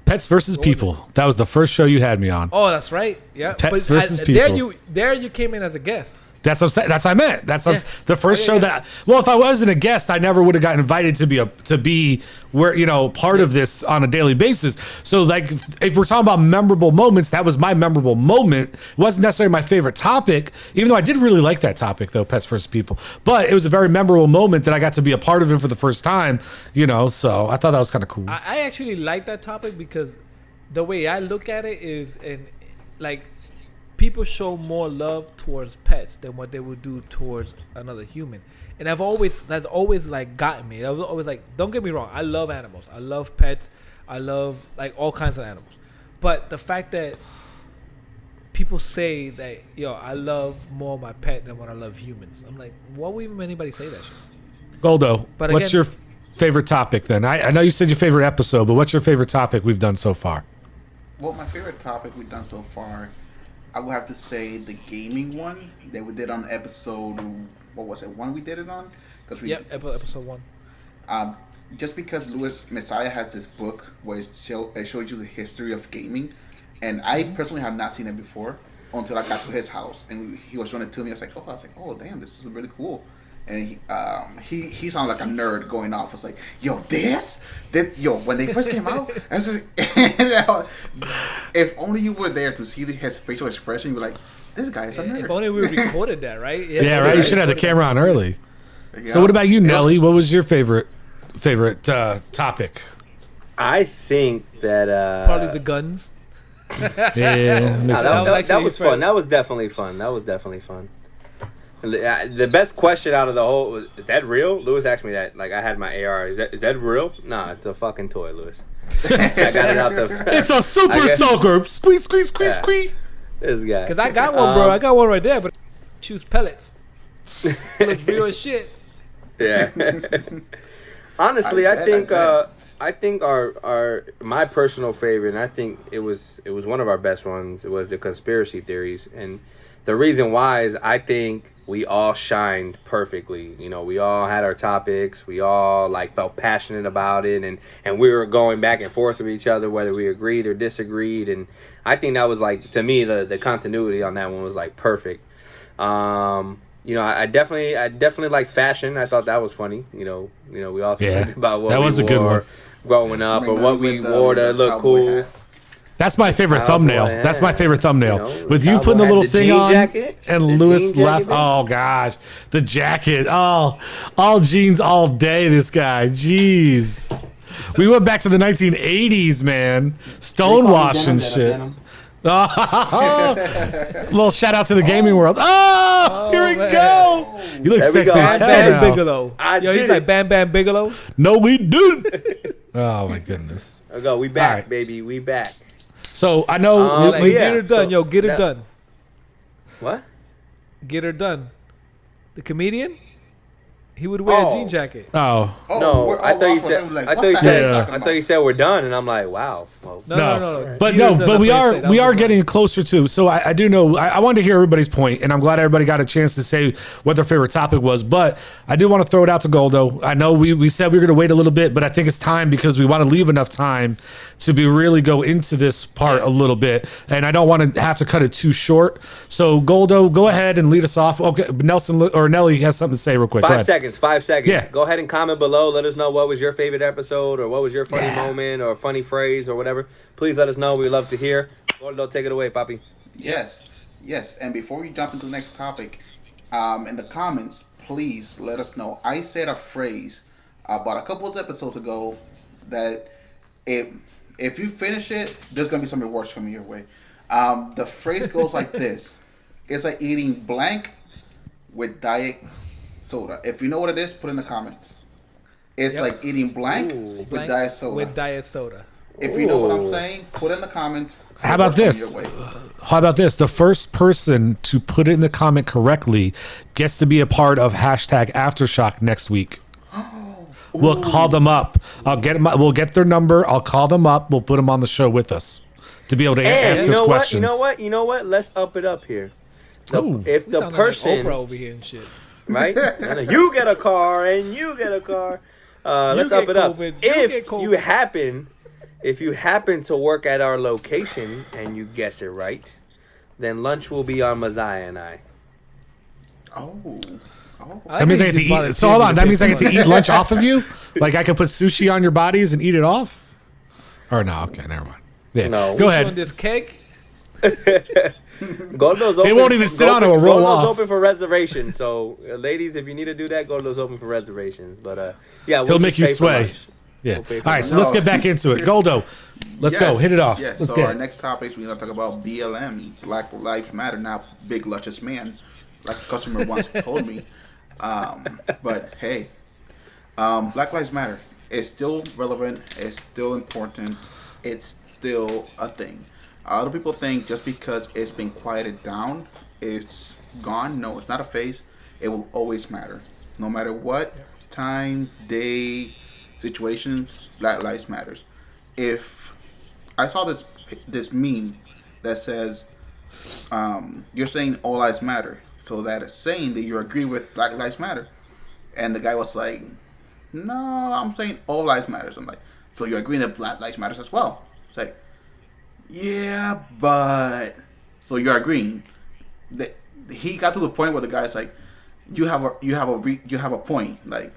Pets versus people. That was the first show you had me on. Oh, that's right. Yeah, Pets versus There people. you came in as a guest. That's what I'm saying. That's what I meant. That's what Yeah. the first Yeah, show yeah. that. Well, if I wasn't a guest, I never would have gotten invited to be where part of this on a daily basis. So like, if we're talking about memorable moments, that was my memorable moment. It wasn't necessarily my favorite topic, even though I did really like that topic though, pets versus people. But it was a very memorable moment that I got to be a part of it for the first time. So I thought that was kind of cool. I actually like that topic because the way I look at it is, people show more love towards pets than what they would do towards another human. And that's always like gotten me. I was always like, don't get me wrong, I love animals. I love pets. I love like all kinds of animals. But the fact that people say that, I love more my pet than what I love humans. I'm like, why would even anybody say that shit? Goldo, But what's again- your favorite topic then? I know you said your favorite episode, but what's your favorite topic we've done so far? Well, my favorite topic we've done so far, I would have to say the gaming one that we did on episode. What was it? 1 we did it on? Because we. Yep, episode 1. Just because Louis Messiah has this book where it shows you the history of gaming, and I personally have not seen it before until I got to his house and he was showing it to me. I was like, oh damn, this is really cool. And he sounded like a nerd going off. It's like, yo, yo, when they first came out, I was just, if only you were there to see his facial expression, you're like, this guy is a nerd. If only we recorded that, right? Yeah, right. You should have the camera on early. Yeah. So, what about you, Nelly? What was your favorite topic? I think that Probably the guns. Yeah, no, that was fun. That was definitely fun. The best question out of the whole was, is that real? Lewis asked me that. Like, I had my AR. Is that real? Nah, it's a fucking toy, Lewis. I got it out the. It's a super soaker. Squeeze, squeeze, squeeze, squeeze. This guy. Because I got one, bro. I got one right there, but shoots pellets. It looks real as shit. Yeah. Honestly, I think our my personal favorite, and I think it was one of our best ones, it was the conspiracy theories. And the reason why is I think we all shined perfectly. You know, we all had our topics. We all felt passionate about it, and we were going back and forth with each other whether we agreed or disagreed. And I think that was to me the continuity on that one was perfect. You know, I definitely like fashion. I thought that was funny. You know, we all talked about what that was we a good wore one. Growing up, or what we wore to look cool. That's my favorite thumbnail. That's my favorite thumbnail. You know, with you putting the little thing on jacket, and Lewis left. Oh gosh, the jacket. Oh, all jeans all day. This guy. Jeez. We went back to the 1980s, man. Stonewash and shit. Little shout out to the gaming world. Here we go. You look sexy as hell Bam now. Bigelow. He's like Bam Bam Bigelow. No, we didn't. Oh my goodness. Let's go. We back, right. baby. We back. So I know. Get her done, get her done. What? Get her done. The comedian. He would wear a jean jacket. Oh no! I thought you said we're done, and I'm like, wow. Well, No. But we are getting closer to. So I do know. I wanted to hear everybody's point, and I'm glad everybody got a chance to say what their favorite topic was. But I do want to throw it out to Goldo. I know we said we were going to wait a little bit, but I think it's time because we want to leave enough time to really go into this part a little bit, and I don't want to have to cut it too short. So Goldo, go ahead and lead us off. Okay, Nelson or Nelly has something to say real quick. 5 seconds. 5 seconds. Yeah. Go ahead and comment below. Let us know what was your favorite episode, or what was your funny moment, or funny phrase, or whatever. Please let us know. We love to hear. Gordo, take it away, Papi. Yes. And before we jump into the next topic, in the comments, please let us know. I said a phrase about a couple of episodes ago that if you finish it, there's gonna be some rewards coming your way. The phrase goes like this: it's like eating blank with diet soda. If you know what it is, put in the comments. It's like eating blank with diet soda. With diet soda. If you know what I'm saying, put in the comments. How about this? The first person to put it in the comment correctly gets to be a part of #Aftershock next week. We'll call them up. We'll get their number. I'll call them up. We'll put them on the show with us to be able to ask us questions. You know what? Let's up it up here. If We the sound person like Oprah over here and shit. right? You get a car and you get a car. Let's up it up. If you happen to work at our location and you guess it right, then lunch will be on Messiah and I. That means I get to eat. So hold on. That means I get to eat lunch off of you? Like I can put sushi on your bodies and eat it off? Or no? Okay, never mind. Yeah. No. Go ahead. On this cake. Goldo's open. It won't even sit on it. Will roll off. Goldo's open for reservations. So, ladies, if you need to do that, Goldo's open for reservations. But he'll make you sway. Yeah. All right. So let's get back into it. Goldo, let's go. Hit it off. Yes. Let's So get our it. next topic is we're gonna talk about BLM, Black Lives Matter, not Big Luscious Man, like the customer once told me. But hey, Black Lives Matter is still relevant. It's still important. It's still a thing. A lot of people think just because it's been quieted down, it's gone. No, it's not a phase. It will always matter. No matter what time, day, situations, Black Lives Matters. If I saw this meme that says, you're saying all lives matter, so that is saying that you agree with Black Lives Matter. And the guy was like, no, I'm saying all lives matters. I'm like, so you're agreeing that Black Lives Matters as well. It's like, Yeah, but so you're agreeing that he got to the point where the guy's like, you have a point. Like,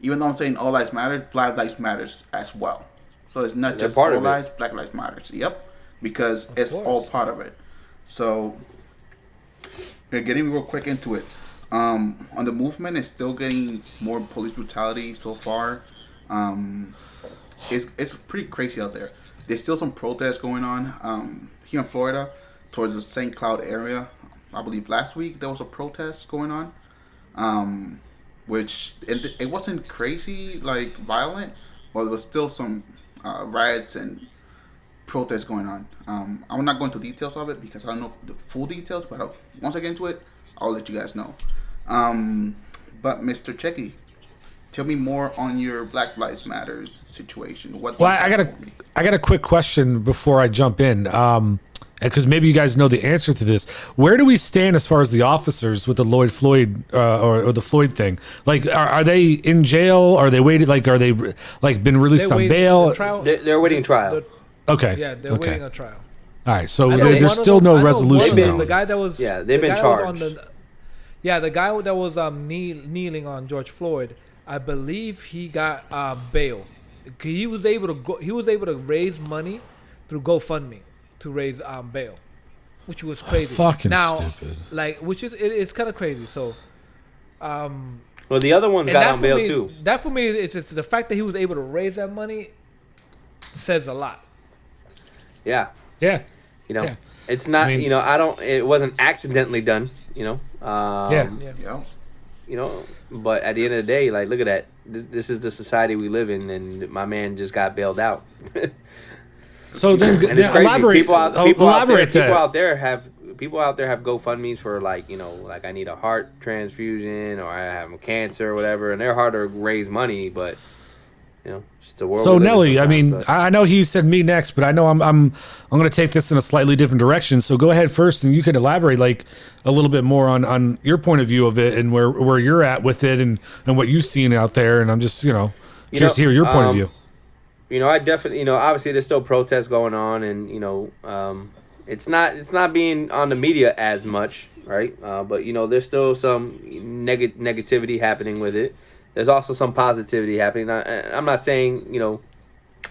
even though I'm saying all lives matter, Black lives matters as well. So it's not They're just part all of it. lives, Black lives matters. Yep, because Of it's all course. part of it. So getting real quick into it. On the movement, it's still getting more police brutality so far. Um, it's pretty crazy out there. There's still some protests going on here in Florida towards the St. Cloud area. I believe last week there was a protest going on, um, which it wasn't crazy like violent, but there was still some riots and protests going on. I'm not going into details of it because I don't know the full details, but once I get into it, I'll let you guys know. Um, but Mr. Checky, tell me more on your Black Lives Matters situation. What do Well, you I have got for me? I got a quick question before I jump in. Because maybe you guys know the answer to this. Where do we stand as far as the officers with the Lloyd Floyd or the Floyd thing? Like, are they in jail? Are they waiting? Like, are they like been released They're on waiting. bail? The trial. They're waiting trial. Okay. Yeah, they're okay. waiting a trial. All right. So I know there's one of still them- no I know one resolution of them, going. The guy that was Yeah, they've the been guy that was charged. the guy that was kneeling on George Floyd. I believe he got bail. He was able to go. He was able to raise money through GoFundMe to raise bail, which was crazy. Fucking now, stupid. Like, which is it's kind of crazy. So, Well, the other ones and got that on for bail me, too. that for me, it's just the fact that he was able to raise that money says a lot. Yeah. Yeah. You know, Yeah. it's not. I mean- it wasn't accidentally done. Yeah. Yeah. Yeah. But at the end of the day, like, look at that. This is the society we live in, and my man just got bailed out. So then, And it's then crazy. elaborate. Elaborate that. People out there have GoFundMe's for, like, like, I need a heart transfusion or I have cancer or whatever, and they're hard to raise money, but it's the world. So we live in Nelly, I mean, sometimes, but- I know he said me next, but I know I'm going to take this in a slightly different direction. So go ahead first, and you could elaborate like a little bit more on your point of view of it and where you're at with it and what you've seen out there. And I'm just curious to hear your point of view. I definitely, obviously there's still protests going on, and it's not being on the media as much, right? But there's still some negativity happening with it. There's also some positivity happening. I'm not saying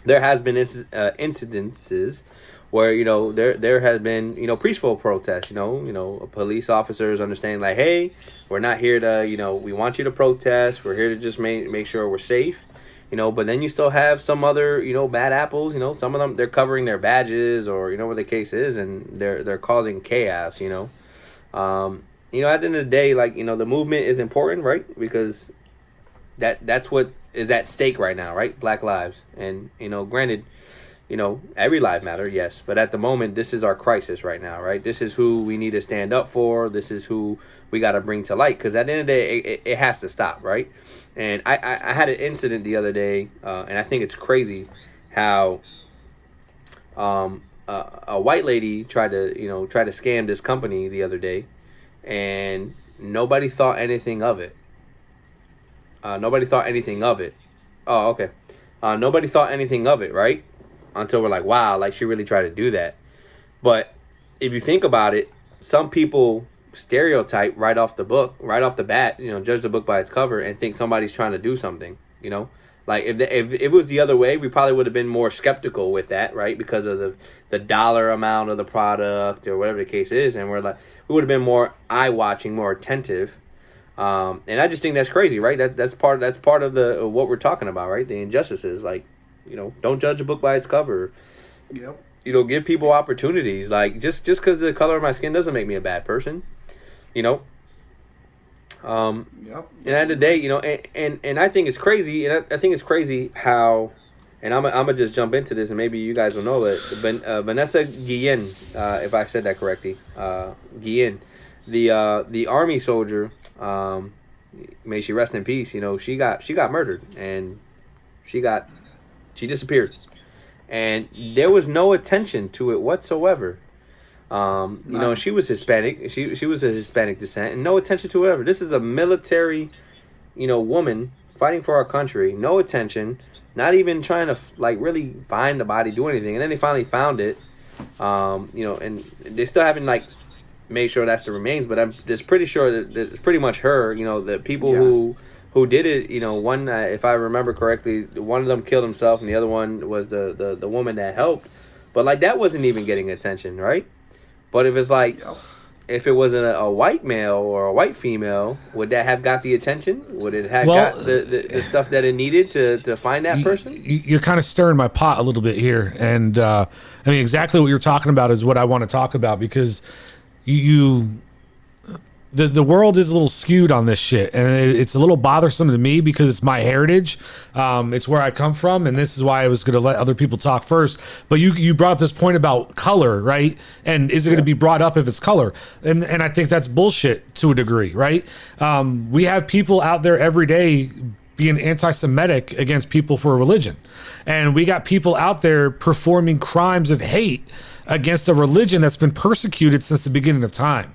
there has been incidences where there has been peaceful protests. Police officers understanding like, hey, we're not here to we want you to protest. We're here to just make sure we're safe. But then you still have some other bad apples. Some of them, they're covering their badges or what the case is, and they're causing chaos. At the end of the day, like the movement is important, right? Because that's what is at stake right now, right? Black lives, and granted, every life matter, yes, but at the moment, this is our crisis right now, right? This is who we need to stand up for. This is who we got to bring to light, because at the end of the day, it has to stop, right? And I had an incident the other day, and I think it's crazy how a white lady tried to scam this company the other day, and nobody thought anything of it. Nobody thought anything of it. Oh, okay. Nobody thought anything of it, right? Until we're like, wow, like she really tried to do that. But if you think about it, some people stereotype right off the bat, judge the book by its cover and think somebody's trying to do something, Like if it was the other way, we probably would have been more skeptical with that, right? Because of the dollar amount of the product or whatever the case is, and we would have been more eye watching, more attentive. And I just think that's crazy, right? That's part of what we're talking about, right? The injustices, like, don't judge a book by its cover. Yep. Give people opportunities. Like just because the color of my skin doesn't make me a bad person. Yep. And at the end of the day, and I think it's crazy, and I think it's crazy how, and I'm gonna just jump into this, and maybe you guys will know it. Vanessa Guillen, if I said that correctly, Guillen, the army soldier, may she rest in peace. She got murdered, and she disappeared, and there was no attention to it whatsoever. She was Hispanic. She was a Hispanic descent, and no attention to whatever. This is a military, woman fighting for our country. No attention, not even trying to really find the body, do anything. And then they finally found it. And they still haven't like made sure that's the remains, but I'm just pretty sure that it's pretty much her. The people who did it. One, if I remember correctly, one of them killed himself, and the other one was the woman that helped. But like that wasn't even getting attention, right? But if it's like, if it was a white male or a white female, would that have got the attention? Would it have got the stuff that it needed to find that person? You're kind of stirring my pot a little bit here, and I mean exactly what you're talking about is what I want to talk about, because the world is a little skewed on this shit, and it's a little bothersome to me because it's my heritage. It's where I come from, and this is why I was going to let other people talk first. But you brought up this point about color, right? And is it going to be brought up if it's color? And I think that's bullshit to a degree, right? We have people out there every day being anti-Semitic against people for religion. And we got people out there performing crimes of hate against a religion that's been persecuted since the beginning of time.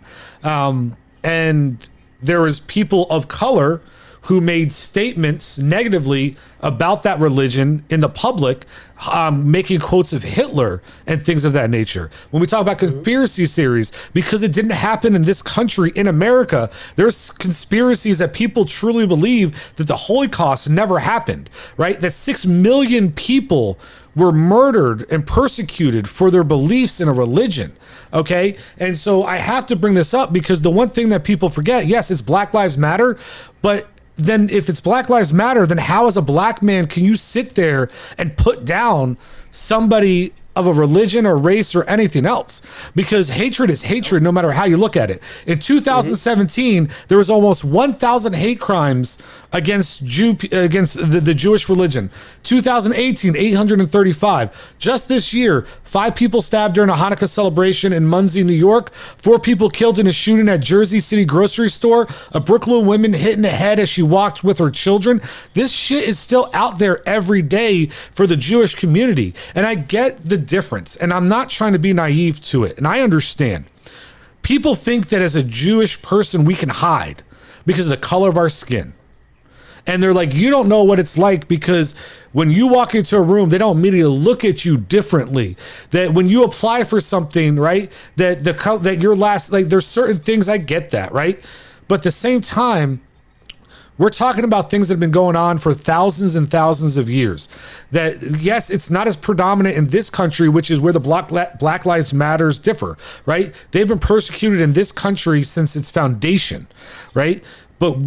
And there was people of color who made statements negatively about that religion in the public, making quotes of Hitler and things of that nature. When we talk about conspiracy theories, because it didn't happen in this country, in America, there's conspiracies that people truly believe that the Holocaust never happened, right? That 6 million people were murdered and persecuted for their beliefs in a religion. Okay. And so I have to bring this up because the one thing that people forget, yes, it's Black Lives Matter, but then if it's Black Lives Matter, then how as a black man can you sit there and put down somebody of a religion or race or anything else? Because hatred is hatred no matter how you look at it. In 2017, there was almost 1,000 hate crimes against the Jewish religion. 2018, 835. Just this year, 5 people stabbed during a Hanukkah celebration in Muncie, New York. 4 people killed in a shooting at Jersey City grocery store. A Brooklyn woman hit in the head as she walked with her children. This shit is still out there every day for the Jewish community. And I get the difference, and I'm not trying to be naive to it. And I understand. People think that as a Jewish person, we can hide because of the color of our skin. And they're like, you don't know what it's like because when you walk into a room, they don't immediately look at you differently. That when you apply for something, right, that your last, like there's certain things, I get that, right? But at the same time, we're talking about things that have been going on for thousands and thousands of years. That, yes, it's not as predominant in this country, which is where the Black Lives Matters differ, right? They've been persecuted in this country since its foundation, right? But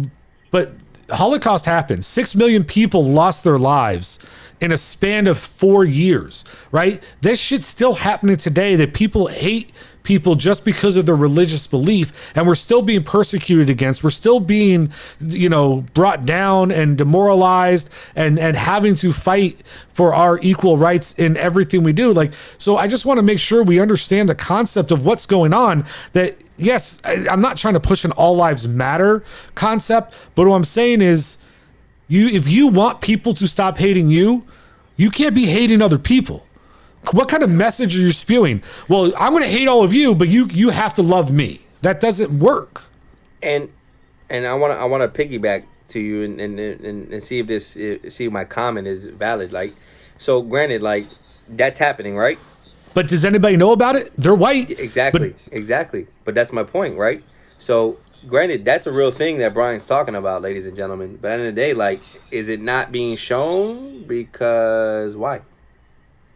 Holocaust happened. 6 million people lost their lives in a span of 4 years, right? This shit's still happening today, that people hate people just because of their religious belief, and we're still being persecuted against. We're still being, brought down and demoralized and having to fight for our equal rights in everything we do. Like, so I just want to make sure we understand the concept of what's going on. That yes, I'm not trying to push an all lives matter concept, but what I'm saying is, if you want people to stop hating you, you can't be hating other people. What kind of message are you spewing? Well, I'm going to hate all of you, but you have to love me. That doesn't work. And I want to piggyback to you and see if my comment is valid. Like, so granted, like that's happening, right? But does anybody know about it? They're white. Exactly. But that's my point, right? So granted, that's a real thing that Brian's talking about, ladies and gentlemen. But at the end of the day, like, is it not being shown? Because why?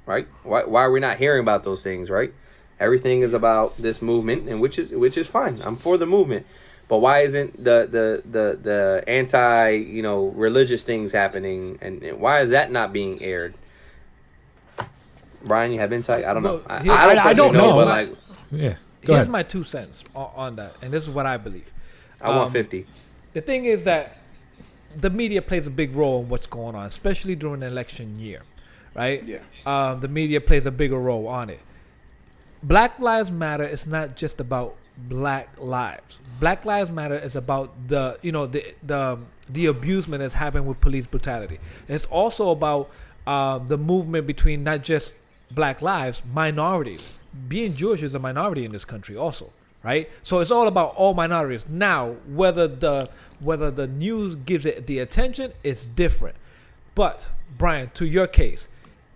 Right? Why are we not hearing about those things, right? Everything is about this movement, and which is fine. I'm for the movement. But why isn't the anti, religious things happening, and why is that not being aired? Brian, you have insight? I don't know. I don't know. But like, yeah. Here's my 2 cents on that, and this is what I believe. I want 50. The thing is that the media plays a big role in what's going on, especially during the election year, right? Yeah. The media plays a bigger role on it. Black Lives Matter is not just about Black lives. Black Lives Matter is about the abusement that's happened with police brutality. And it's also about the movement between not just Black lives, minorities. Being Jewish is a minority in this country also, right? So it's all about all minorities. Now, whether the news gives it the attention is different. But Brian, to your case,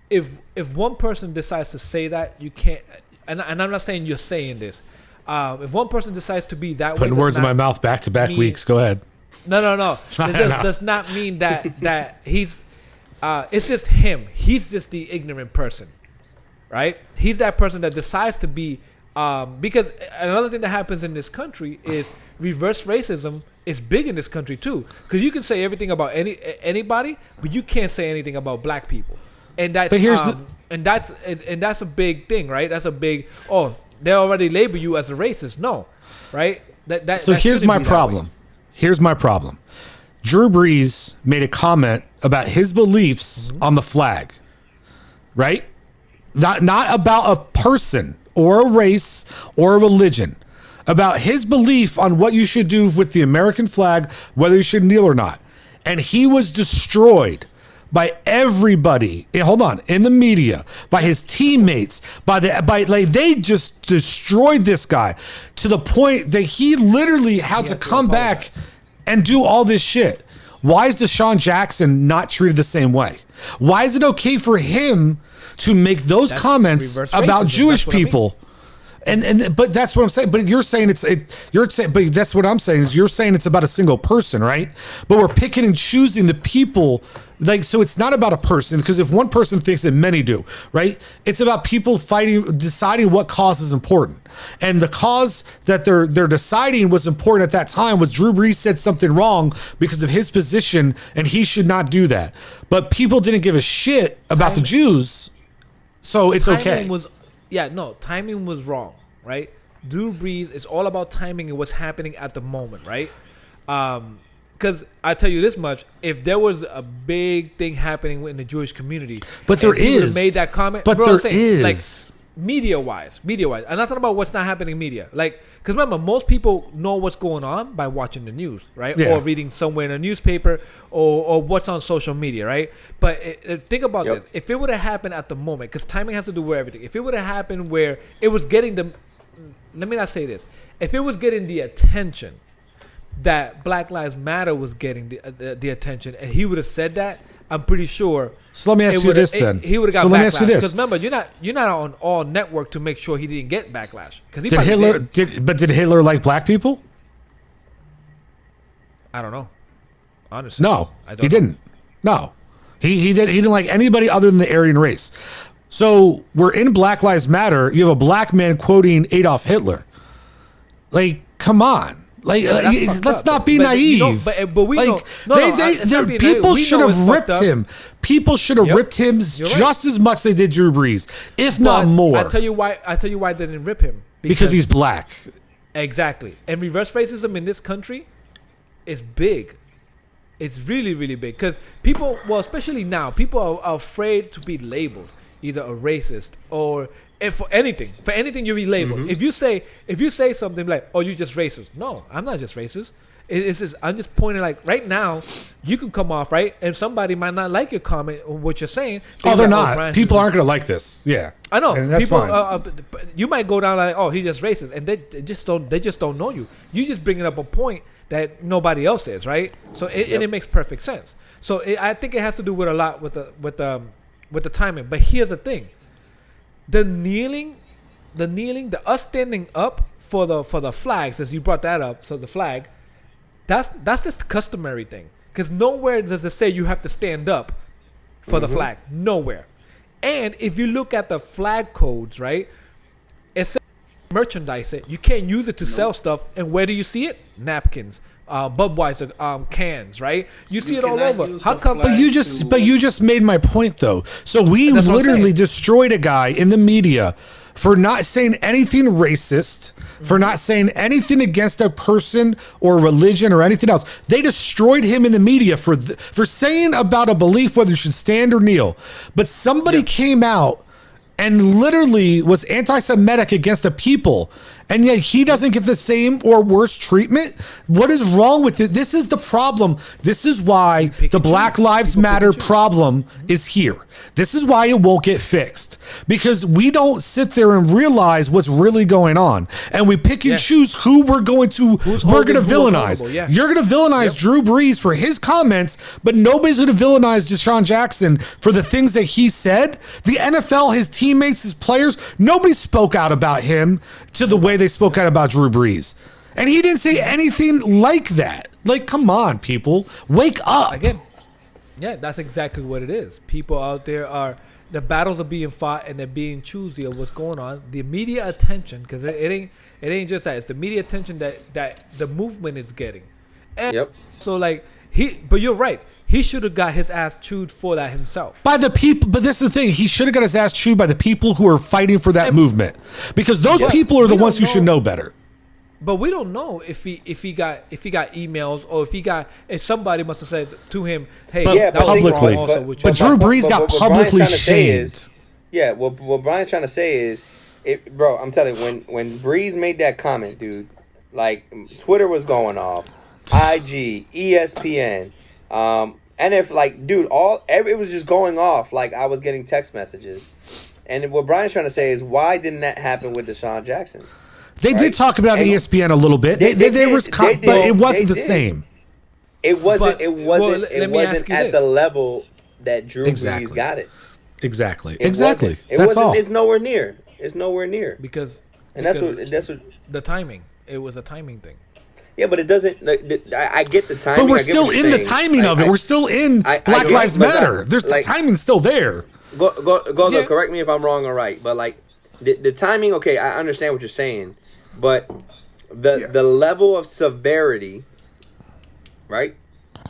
if one person decides to say that, you can't. and I'm not saying you're saying this. If one person decides to be that way, Putting words in my mouth back-to-back weeks. Go ahead. No. It does not mean that he's. It's just him. He's just the ignorant person, right? He's that person that decides to be. Because another thing that happens in this country is reverse racism is big in this country too. Because you can say everything about anybody, but you can't say anything about black people, and that's that's a big thing, right? That's a big. Oh, they already label you as a racist. No, right? So here's my problem. Here's my problem. Drew Brees made a comment about his beliefs on the flag, right? Not about a person or a race or a religion, about his belief on what you should do with the American flag, whether you should kneel or not. And he was destroyed by everybody. Hold on, in the media, by his teammates, they just destroyed this guy to the point that he literally had to come back and do all this shit. Why is Deshaun Jackson not treated the same way? Why is it okay for him to make those comments about Jewish people? But that's what I'm saying. But you're saying but that's what I'm saying is you're saying it's about a single person, right? But we're picking and choosing the people, so it's not about a person, because if one person thinks it, many do, right? It's about people deciding what cause is important, and the cause that they're deciding was important at that time was Drew Brees said something wrong because of his position, and he should not do that. But people didn't give a shit about the Jews, so it's okay. Timing was wrong, right? Drew Brees is all about timing and what's happening at the moment, right? Because I tell you this much: if there was a big thing happening in the Jewish community, but there is made that comment, but there is like media wise. I'm not talking about what's not happening in media, like because remember, most people know what's going on by watching the news, right, or reading somewhere in a newspaper, or what's on social media, right? But think about this: if it would have happened at the moment, because timing has to do with everything. If it would have happened where it was getting let me not say this: if it was getting the attention that Black Lives Matter was getting the attention, and he would have said that, I'm pretty sure. So let me ask you this then. He would have got backlash. Let me ask you this. Because remember, you're not on all network to make sure he didn't get backlash. Because did Hitler like black people? I don't know. Honestly, no, he didn't. No, he didn't like anybody other than the Aryan race. So we're in Black Lives Matter. You have a black man quoting Adolf Hitler. Like, come on. Let's not be naive. But we know. People should have ripped him. People should have ripped him just as much as they did Drew Brees, if not more. I tell you why they didn't rip him. Because he's black. Exactly. And reverse racism in this country is big. It's really, really big. Because people, especially now, people are afraid to be labeled either a racist or... And for anything you be labeled. Mm-hmm. If you say something like, "Oh, you just racist," no, I'm not just racist. It's just I'm just pointing like right now, you can come off right, and somebody might not like your comment or what you're saying. They're not. People aren't going to like this. Yeah, I know. And that's people, fine. You might go down like, "Oh, he's just racist," and they just don't know you. You just bringing up a point that nobody else is, right? So and it makes perfect sense. So I think it has to do with a lot with the timing. But here's the thing. The kneeling, us standing up for the flags, as you brought that up, so the flag, that's just a customary thing. Because nowhere does it say you have to stand up for the flag. Nowhere. And if you look at the flag codes, right, it says merchandise it. You can't use it to sell stuff. And where do you see it? Napkins. Budweiser cans, right? You see it all over. How come? But you just made my point though. So we literally destroyed a guy in the media for not saying anything racist, for not saying anything against a person or religion or anything else. They destroyed him in the media for saying about a belief whether you should stand or kneel. But somebody came out and literally was anti-Semitic against the people and yet he doesn't get the same or worse treatment. What is wrong with it? This is the problem. This is why the Black Lives Matter problem is here. This is why it won't get fixed, because we don't sit there and realize what's really going on, and we pick and choose who we're going to villainize. Yeah. You're going to villainize Drew Brees for his comments, but nobody's going to villainize Deshaun Jackson for the things that he said. The NFL, his teammates, his players, nobody spoke out about him to the way they spoke out about Drew Brees. And he didn't say anything like that. Like, come on, people. Wake up. Again, yeah, that's exactly what it is. People out there the battles are being fought and they're being choosy of what's going on. The media attention, because it ain't just that. It's the media attention that the movement is getting. And so, like, but you're right. He should have got his ass chewed for that himself. By the people, but this is the thing. He should have got his ass chewed by the people who are fighting for that movement. Because those people are the ones who should know better. But we don't know if he got emails, or if somebody must have said to him, "Hey, that publicly." Was wrong but Drew Brees got publicly shamed. What Brian's trying to say is, bro, I'm telling you, when Brees made that comment, dude, like Twitter was going off, IG, ESPN, and if like, dude, it was just going off. Like I was getting text messages, and what Brian's trying to say is, why didn't that happen with Deshaun Jackson? They did talk about ESPN a little bit. But it wasn't the same. It wasn't at the level that Drew Brees got it. Exactly. That's all. It's nowhere near. Because that's what the timing. It was a timing thing. Yeah, but it doesn't. I get the timing. But we're still in the timing of it. We're still in Black Lives Matter. There's the timing's still there. Go. Correct me if I'm wrong or right, but like the timing. Okay, I understand what you're saying. But the level of severity, right?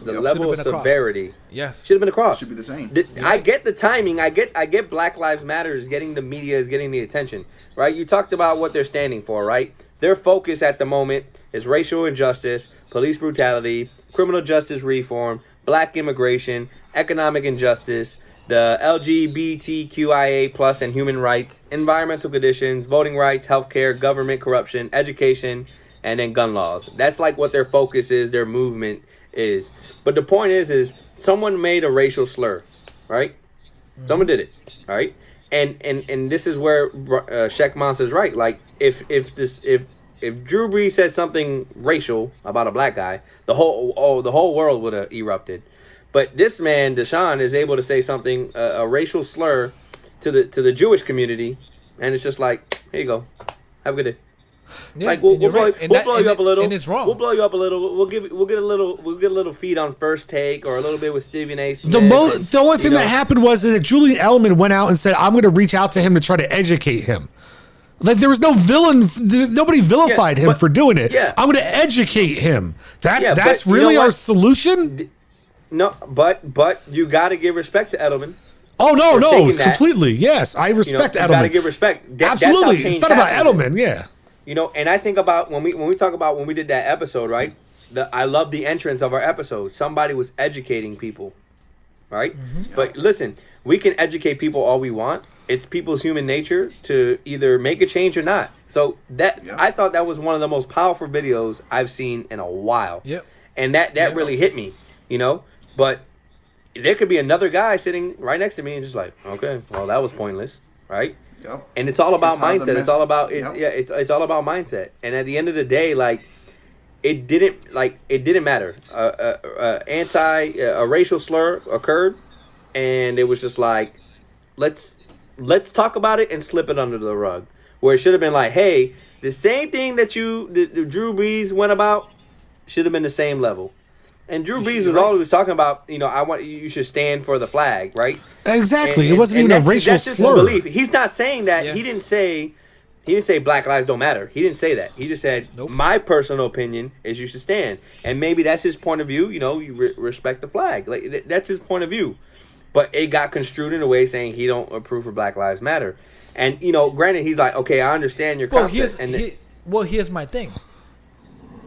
The level of severity, yes, should have been across. Should be the same. I get the timing. I get Black Lives Matter is getting the media, is getting the attention, right? You talked about what they're standing for, right? Their focus at the moment is racial injustice, police brutality, criminal justice reform, black immigration, economic injustice, the LGBTQIA plus and human rights, environmental conditions, voting rights, healthcare, government corruption, education, and then gun laws. That's like what their focus is, their movement is. But the point is someone made a racial slur, right? Someone did it, all right? And this is where Sheck Monster's right. Like if Drew Brees said something racial about a black guy, the whole world would have erupted. But this man, Deshaun, is able to say something, a racial slur, to the Jewish community, and it's just like, here you go, have a good day. Yeah, like we'll blow you up a little, and it's wrong. We'll blow you up a little. We'll get a little feed on First Take or a little bit with Stephen A. Smith. The only thing that happened was that Julian Edelman went out and said, "I'm going to reach out to him to try to educate him." Like there was no villain, nobody vilified him for doing it. Yeah. I'm going to educate him. That's really our solution. No, but you got to give respect to Edelman. Oh no, completely. Yes, I respect Edelman. You got to give respect. Absolutely, it's not about Edelman. Yeah. And I think about when we talk about when we did that episode, right? I love the entrance of our episode. Somebody was educating people, right? Mm-hmm. But listen, we can educate people all we want. It's people's human nature to either make a change or not. So I thought that was one of the most powerful videos I've seen in a while. Yep. And that really hit me, But there could be another guy sitting right next to me and just like, okay, well that was pointless, right? Yep. And it's all about mindset. It's all about it's all about mindset. And at the end of the day, like it didn't matter. A racial slur occurred, and it was just like, let's talk about it and slip it under the rug. Where it should have been like, hey, the same thing that the Drew Brees went about should have been the same level. And Drew Brees was always talking about, you should stand for the flag, right? Exactly. It wasn't even a racial slur. His belief. He's not saying that. Yeah. He didn't say Black lives don't matter. He didn't say that. He just said, my personal opinion is you should stand. And maybe that's his point of view. You respect the flag. Like that's his point of view. But it got construed in a way saying he don't approve of Black Lives Matter. And, granted, he's like, okay, I understand your concept. Here's my thing.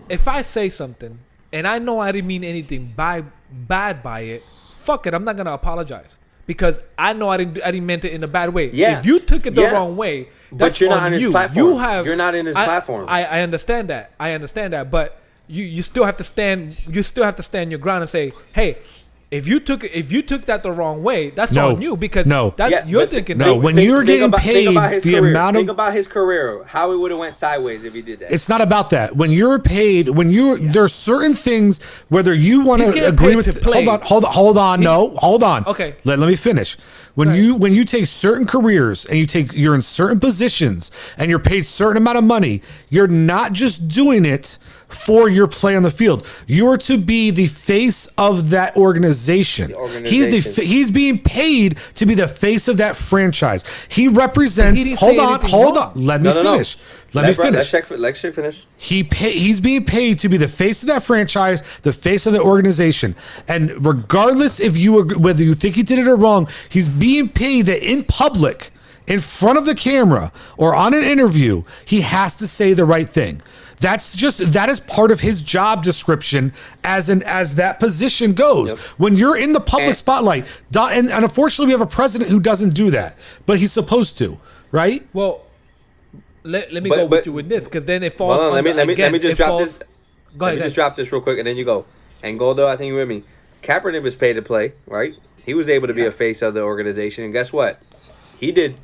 If I say something and I know I didn't mean anything bad by it, fuck it, I'm not going to apologize. because I know I didn't meant it in a bad way. Yeah. If you took it the wrong way, that's but you're not on on you. his platform. You're not in his I, platform. I understand that. But you still have to stand. You still have to stand your ground and say, hey. If you took that the wrong way, that's on you because you're thinking. No, when you're getting paid the amount of think about his career, how it would have went sideways if he did that. It's not about that. When you're paid, there are certain things whether you want to agree with. Hold on. No, hold on. Okay, let me finish. When you take certain careers and you're in certain positions and you're paid certain amount of money, you're not just doing it for your play on the field. You are to be the face of that organization. He's being paid to be the face of that franchise. He represents. Hold on. Let me finish. Let's finish. He's being paid to be the face of that franchise, the face of the organization, and regardless whether you think he did it or wrong, he's being paid that in public, in front of the camera, or on an interview, he has to say the right thing. That is part of his job description as that position goes. Yep. When you're in the public spotlight, and unfortunately we have a president who doesn't do that, but he's supposed to, right? Well, let me go with you with this because then it falls. Let me just drop this. Go ahead. Just drop this real quick and then you go. And Goldo, I think you're with me. Kaepernick was paid to play, right? He was able to be a face of the organization, and guess what? He did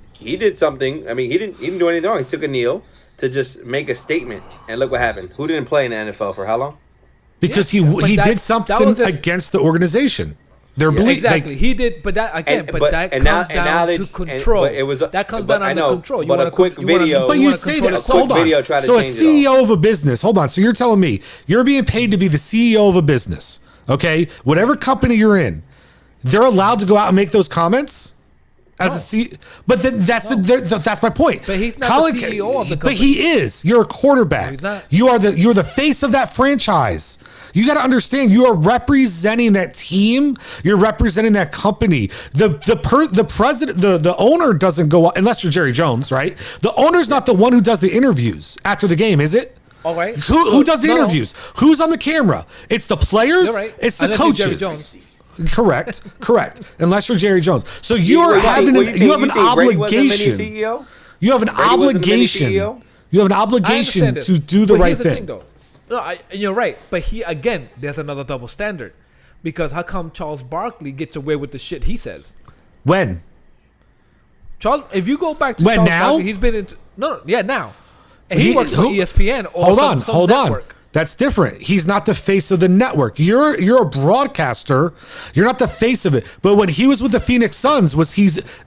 something. I mean, he didn't do anything wrong. He took a kneel to just make a statement, and look what happened. Who didn't play in the NFL for how long? Because he did something against the organization. Exactly. He did, but that again, that comes down to control. That comes down under control. But a quick video. But you say that. So hold on. So a CEO of a business. Hold on. So you're telling me you're being paid to be the CEO of a business, okay? Whatever company you're in, they're allowed to go out and make those comments. But then that's my point. But he's not the CEO of the company. But he is. You're a quarterback. No, he's not. You're the face of that franchise. You got to understand. You are representing that team. You're representing that company. The president, the owner doesn't go unless you're Jerry Jones, right? The owner's not the one who does the interviews after the game, is it? All right. Who does the interviews? Who's on the camera? It's the players. You're right. It's the unless coaches. Jerry Jones. Correct. Unless you're Jerry Jones, so you have an obligation. You have an obligation. You have an obligation to do the right thing. No, you're right. But there's another double standard, because how come Charles Barkley gets away with the shit he says? When? Charles, if you go back to Charles Barkley, he's been into now, and he works for ESPN or some network. That's different. He's not the face of the network. You're a broadcaster. You're not the face of it. But when he was with the Phoenix Suns,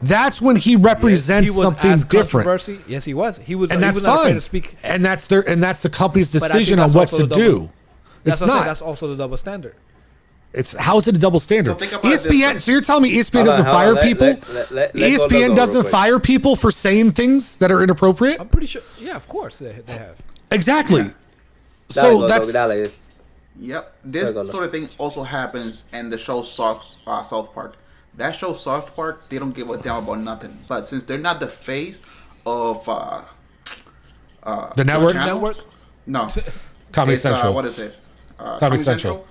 that's when he represents something different. Yes, he was. He was, and he that's was not fine. afraid to speak. And that's the company's decision on what to do. That's not. That's also the double standard. How is it a double standard? So ESPN. So you're telling me ESPN doesn't fire people? ESPN doesn't fire people for saying things that are inappropriate? I'm pretty sure. Yeah, of course they have. Exactly. Yeah. So that's Yep. This sort of thing also happens in the show South Park. That show South Park, they don't give a damn about nothing. But since they're not the face of the network, no, Comedy Central. What is it? Comedy Central.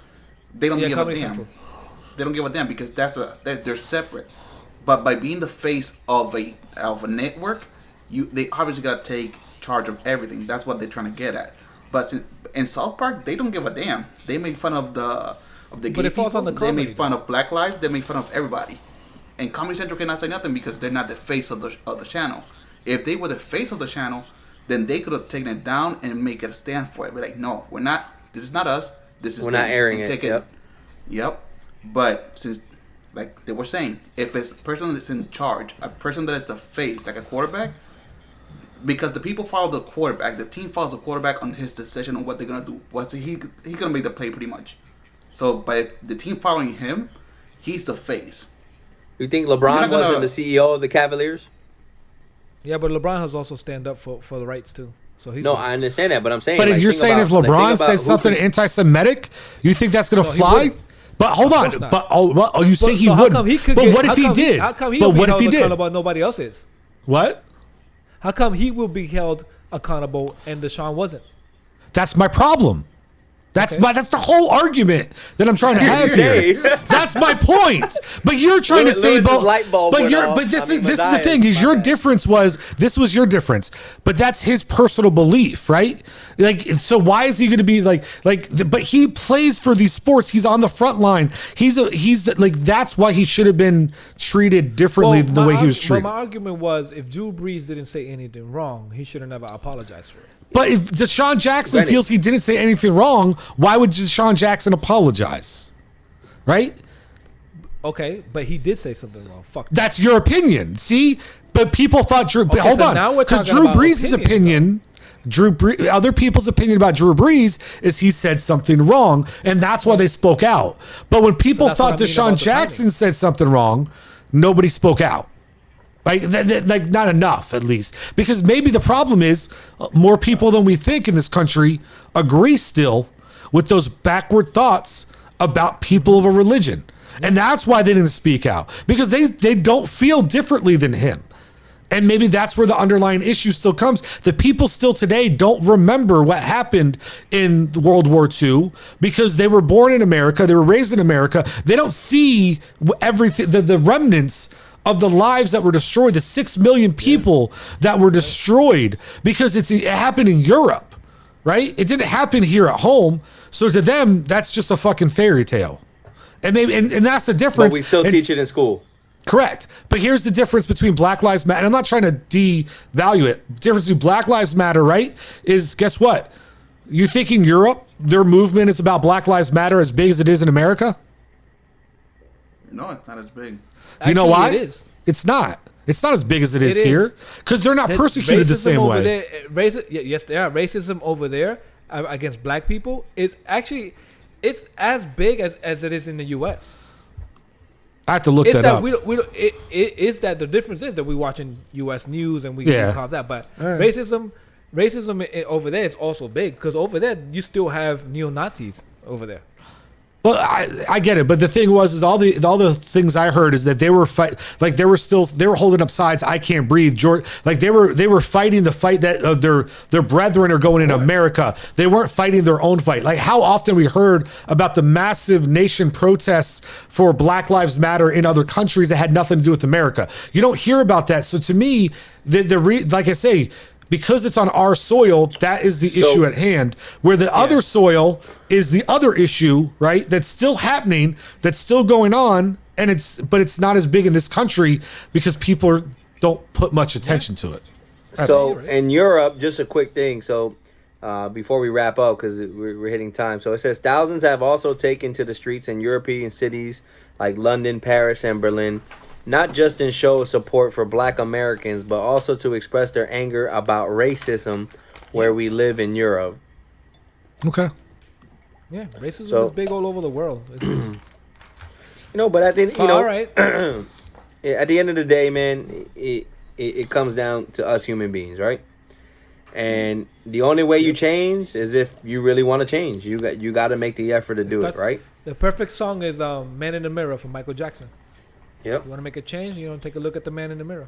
They don't give a damn. Central. They don't give a damn because they're separate. But by being the face of a network, they obviously got to take charge of everything. That's what they're trying to get at. But in South Park, they don't give a damn. They make fun of the gay people. They make fun of Black lives. They make fun of everybody. And Comedy Central cannot say nothing because they're not the face of the channel. If they were the face of the channel, then they could have taken it down and make it a stand for it. Be like, no, we're not. This is not us. We're not airing it. Yep. But since, like they were saying, if it's a person that's in charge, a person that is the face, like a quarterback, because the people follow the quarterback, the team follows the quarterback on his decision on what they're gonna do. He's gonna make the play pretty much. So by the team following him, he's the face. You think LeBron wasn't the CEO of the Cavaliers? Yeah, but LeBron has also stand up for the rights too. So I understand that, but I'm saying. But if you're saying if LeBron says something anti-Semitic, you think that's gonna fly? But hold on. But you say he wouldn't. But what if he did? How come he will be held accountable and nobody else is? What? How come he will be held accountable and Deshaun wasn't? That's my problem. That's the whole argument that I'm trying to have here. That's my point. But you're trying to say, this is the thing is your difference this was your difference, but that's his personal belief, right? Like, so why is he going to be but he plays for these sports. He's on the front line. That's why he should have been treated differently than the way he was treated. My argument was if Drew Brees didn't say anything wrong, he should have never apologized for it. But if Deshaun Jackson feels he didn't say anything wrong, why would Deshaun Jackson apologize? Right? Okay, but he did say something wrong. Fuck. That's your opinion. See? But people thought hold on. Now we're because talking Drew Brees' opinion, other people's opinion about Drew Brees is he said something wrong, and that's why they spoke out. But when people thought Deshaun Jackson said something wrong, nobody spoke out. Like not enough, at least. Because maybe the problem is more people than we think in this country agree still with those backward thoughts about people of a religion. And that's why they didn't speak out. Because they don't feel differently than him. And maybe that's where the underlying issue still comes. The people still today don't remember what happened in World War II because they were born in America. They were raised in America. They don't see everything, the remnants of the lives that were destroyed, the 6 million people that were destroyed because it happened in Europe, right? It didn't happen here at home. So to them, that's just a fucking fairy tale. And maybe, and that's the difference. But we still teach it in school. Correct. But here's the difference between Black Lives Matter. And I'm not trying to devalue it. The difference between Black Lives Matter, right, is guess what? You think in Europe, their movement is about Black Lives Matter as big as it is in America? No, it's not as big. You know why? It is. It's not. It's not as big as it is here because they're not persecuted the same way. Yes, they are. Racism over there against black people is actually it's as big as it is in the U.S. I have to look that up. It's that the difference is that we watching U.S. news and we can call that, but racism over there is also big because over there you still have neo-Nazis over there. Well, I get it, but the thing was, all the things I heard is that they were they were holding up signs. I can't breathe, George. Like they were fighting the fight that their brethren are going in America. They weren't fighting their own fight. Like how often we heard about the massive nation protests for Black Lives Matter in other countries that had nothing to do with America. You don't hear about that. So to me, like I say, because it's on our soil, that is the issue at hand. Where the other soil is the other issue, right? That's still happening, that's still going on, but it's not as big in this country because people don't put much attention to it. So in Europe, just a quick thing. So before we wrap up, because we're hitting time. So it says thousands have also taken to the streets in European cities like London, Paris, and Berlin. Not just in show of support for Black Americans, but also to express their anger about racism where we live in Europe. Okay. Yeah, racism is big all over the world. It's just... But I think, all right. At the end of the day, man, it comes down to us human beings, right? And the only way you change is if you really want to change. You got to make the effort to do it, right? The perfect song is Man in the Mirror from Michael Jackson. Yep. You want to make a change? Take a look at the man in the mirror.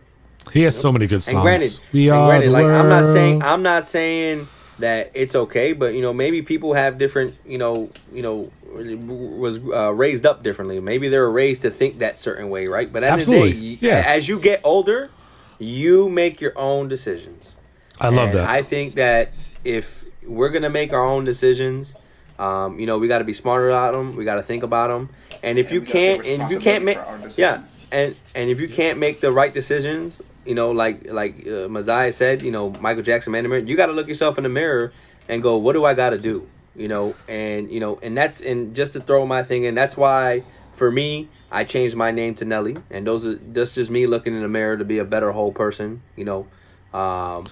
He has so many good songs. And granted, like I'm not saying that it's okay, but maybe people have different, was raised up differently. Maybe they were raised to think that certain way, right? But at the end of the day, as you get older, you make your own decisions. I love that. I think that if we're gonna make our own decisions, we got to be smarter about them. We got to think about them. And if you can't make, and if you can't make the right decisions, like Messiah said, Michael Jackson, man, you got to look yourself in the mirror and go, what do I got to do? And just to throw my thing in, that's why for me, I changed my name to Nelly, and that's just me looking in the mirror to be a better whole person, and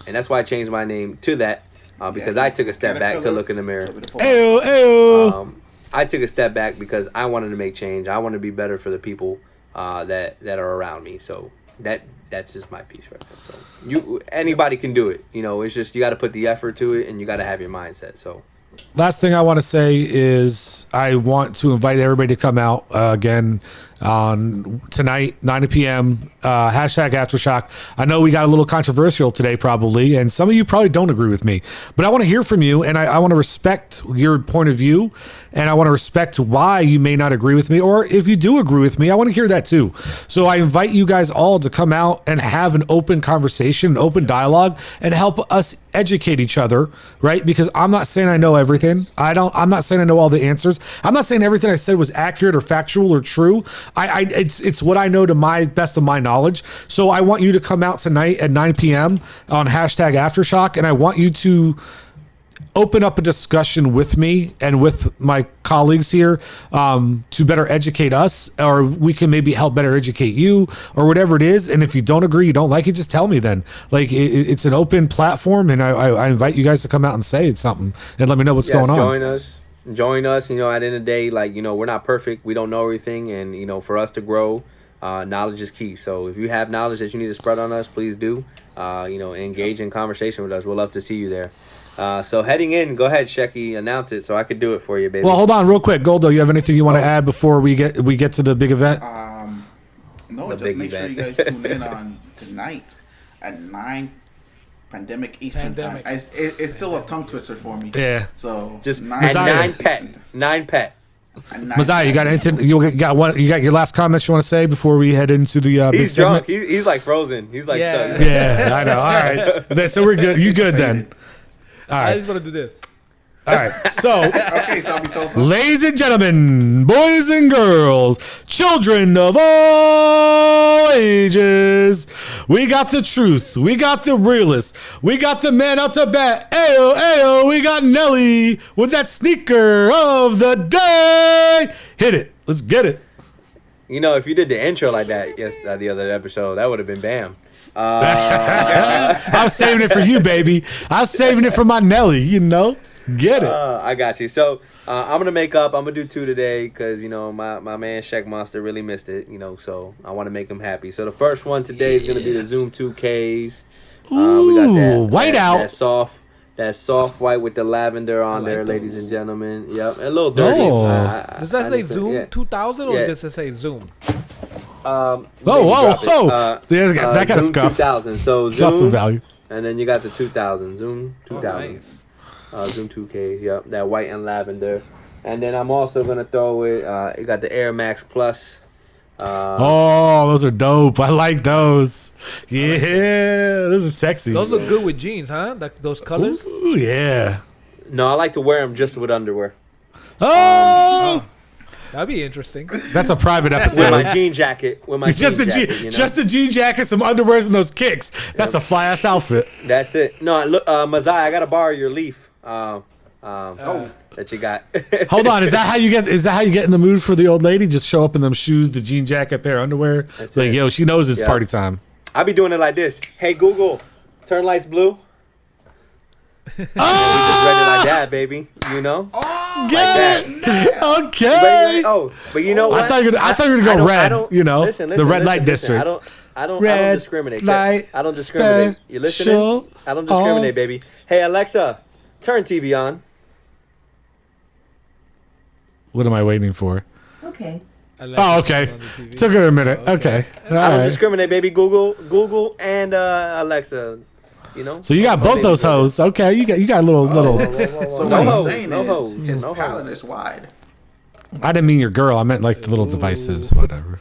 that's why I changed my name to that. Because I took a step back to look in the mirror. I took a step back because I wanted to make change. I want to be better for the people that are around me. So that's just my piece right there. So anybody can do it. It's just you got to put the effort to it, and you got to have your mindset. So last thing I want to say is I want to invite everybody to come out again on tonight, 9 p.m. Hashtag Aftershock. I know we got a little controversial today, probably, and some of you probably don't agree with me, but I want to hear from you, and I want to respect your point of view, and I want to respect why you may not agree with me, or if you do agree with me, I want to hear that too. So I invite you guys all to come out and have an open conversation, an open dialogue, and help us educate each other, right? Because I'm not saying I know everything. I'm not saying I know all the answers. I'm not saying everything I said was accurate or factual or true. It's what I know to my best of my knowledge. So I want you to come out tonight at 9 p.m. on hashtag Aftershock, and I want you to open up a discussion with me and with my colleagues here to better educate us, or we can maybe help better educate you, or whatever it is. And if you don't agree, you don't like it, just tell me then. Like, it's an open platform, and I invite you guys to come out and say something and let me know what's going on. Join us. You know, at the end of the day, like, you know, we're not perfect. We don't know everything. And, you know, for us to grow, knowledge is key. So if you have knowledge that you need to spread on us, please do. You know, engage in conversation with us. We'll love to see you there. So heading in, go ahead, Shecky, announce it so I could do it for you, baby. Well, hold on real quick. Goldo, you have anything you want to add before we get to the big event? No, The just big make sure you event. guys tune in on tonight at 9 Pandemic Eastern Pandemic. Time. It's still a tongue twister for me. Yeah. So Just 9 at Messiah. 9 pet. 9 pet. Messiah, you got anything? You got your last comments you want to say before we head into the big He's segment? drunk. He's like frozen. He's like Yeah. stuck. Yeah, I know. All right. So we're good. You good then? All I right. just want to do this. All right. So, Okay, so I'll be so ladies and gentlemen, boys and girls, children of all ages, we got the truth. We got the realist. We got the man out to bat. Ayo, ayo, we got Nelly with that sneaker of the day. Hit it. Let's get it. You know, if you did the intro like that the other episode, that would have been bam. I was saving it for you, baby. I was saving it for my Nelly, you know. Get it. I got you. So I'm gonna make up. I'm gonna do 2 today because you know my man Shaq Monster really missed it. You know, so I want to make him happy. So the first one today is gonna be the Zoom 2Ks. We got that white out. That soft white with the lavender on there, ladies and gentlemen. Yep, a little dirty. Oh. Does that say need to- Zoom yeah. 2000 or Yeah. just to say Zoom? Whoa. There's that kind of Zoom scuff. 2000. So Got some Zoom, value. and then you got the 2000. Zoom 2000. Nice. Zoom 2Ks, yep, that white and lavender. And then I'm also going to throw it, you got the Air Max Plus. Oh, those are dope. I like those. Yeah, those are sexy. Those look good with jeans, huh? Those colors. Ooh, yeah. No, I like to wear them just with underwear. Oh, That'd be interesting. that's a private With episode. my jean jacket. With my It's just jean a jacket, you know? just a jean jacket, some underwears, and those kicks. That's a fly ass outfit. That's it. No, look, Mazai, I got to borrow your leaf. That you got. Hold on, is that how you get in the mood for the old lady? Just show up in them shoes, the jean jacket, pair of underwear. That's Like, it. yo, she knows it's Yeah. party time. I be doing it like this. Hey, Google, turn lights blue. Oh, We just read it like that, baby. You know? get that. it? Okay. But you know what? I thought you were gonna go red. You know, the red light district. I don't Red discriminate. light I don't discriminate. You listening? special I don't discriminate, baby. Hey, Alexa, turn TV on. What am I waiting for? Okay. Oh, okay. Took her a minute. Okay. All I don't right. discriminate, baby. Google, and Alexa. You know. So you got both those hoes. Okay, you got a little. So No what ho, he's saying no ho, is his no ho. palate is wide. I didn't mean your girl. I meant like the little devices, whatever.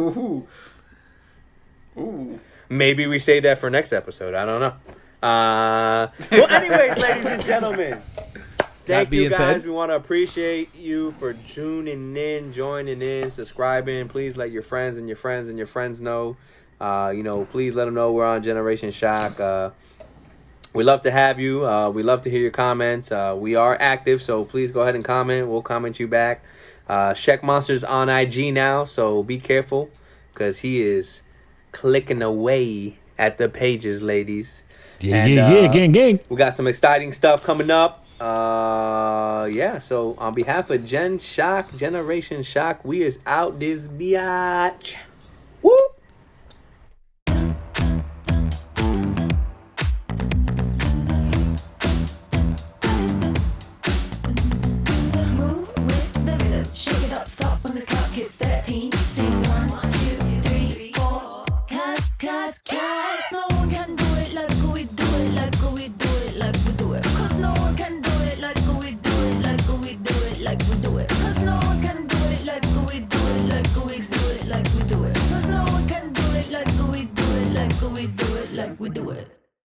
Ooh. Ooh. Maybe we say that for next episode. I don't know. Well, anyways, ladies and gentlemen, thank you being guys. said. We want to appreciate you for tuning in, joining in, subscribing. Please let your friends and your friends and your friends know. Please let them know we're on Generation Shock. We love to have you. We love to hear your comments. We are active, so please go ahead and comment. We'll comment you back. Shaq Monster's on IG now, so be careful because he is clicking away at the pages, ladies. Yeah, gang. We got some exciting stuff coming up. So on behalf of Generation Shock, we is out this biatch. Woo! like we do it. Cause no one can do it like we do it, like we do it, like we do it. Cause no one can do it like we do it, like we do it, like we do it.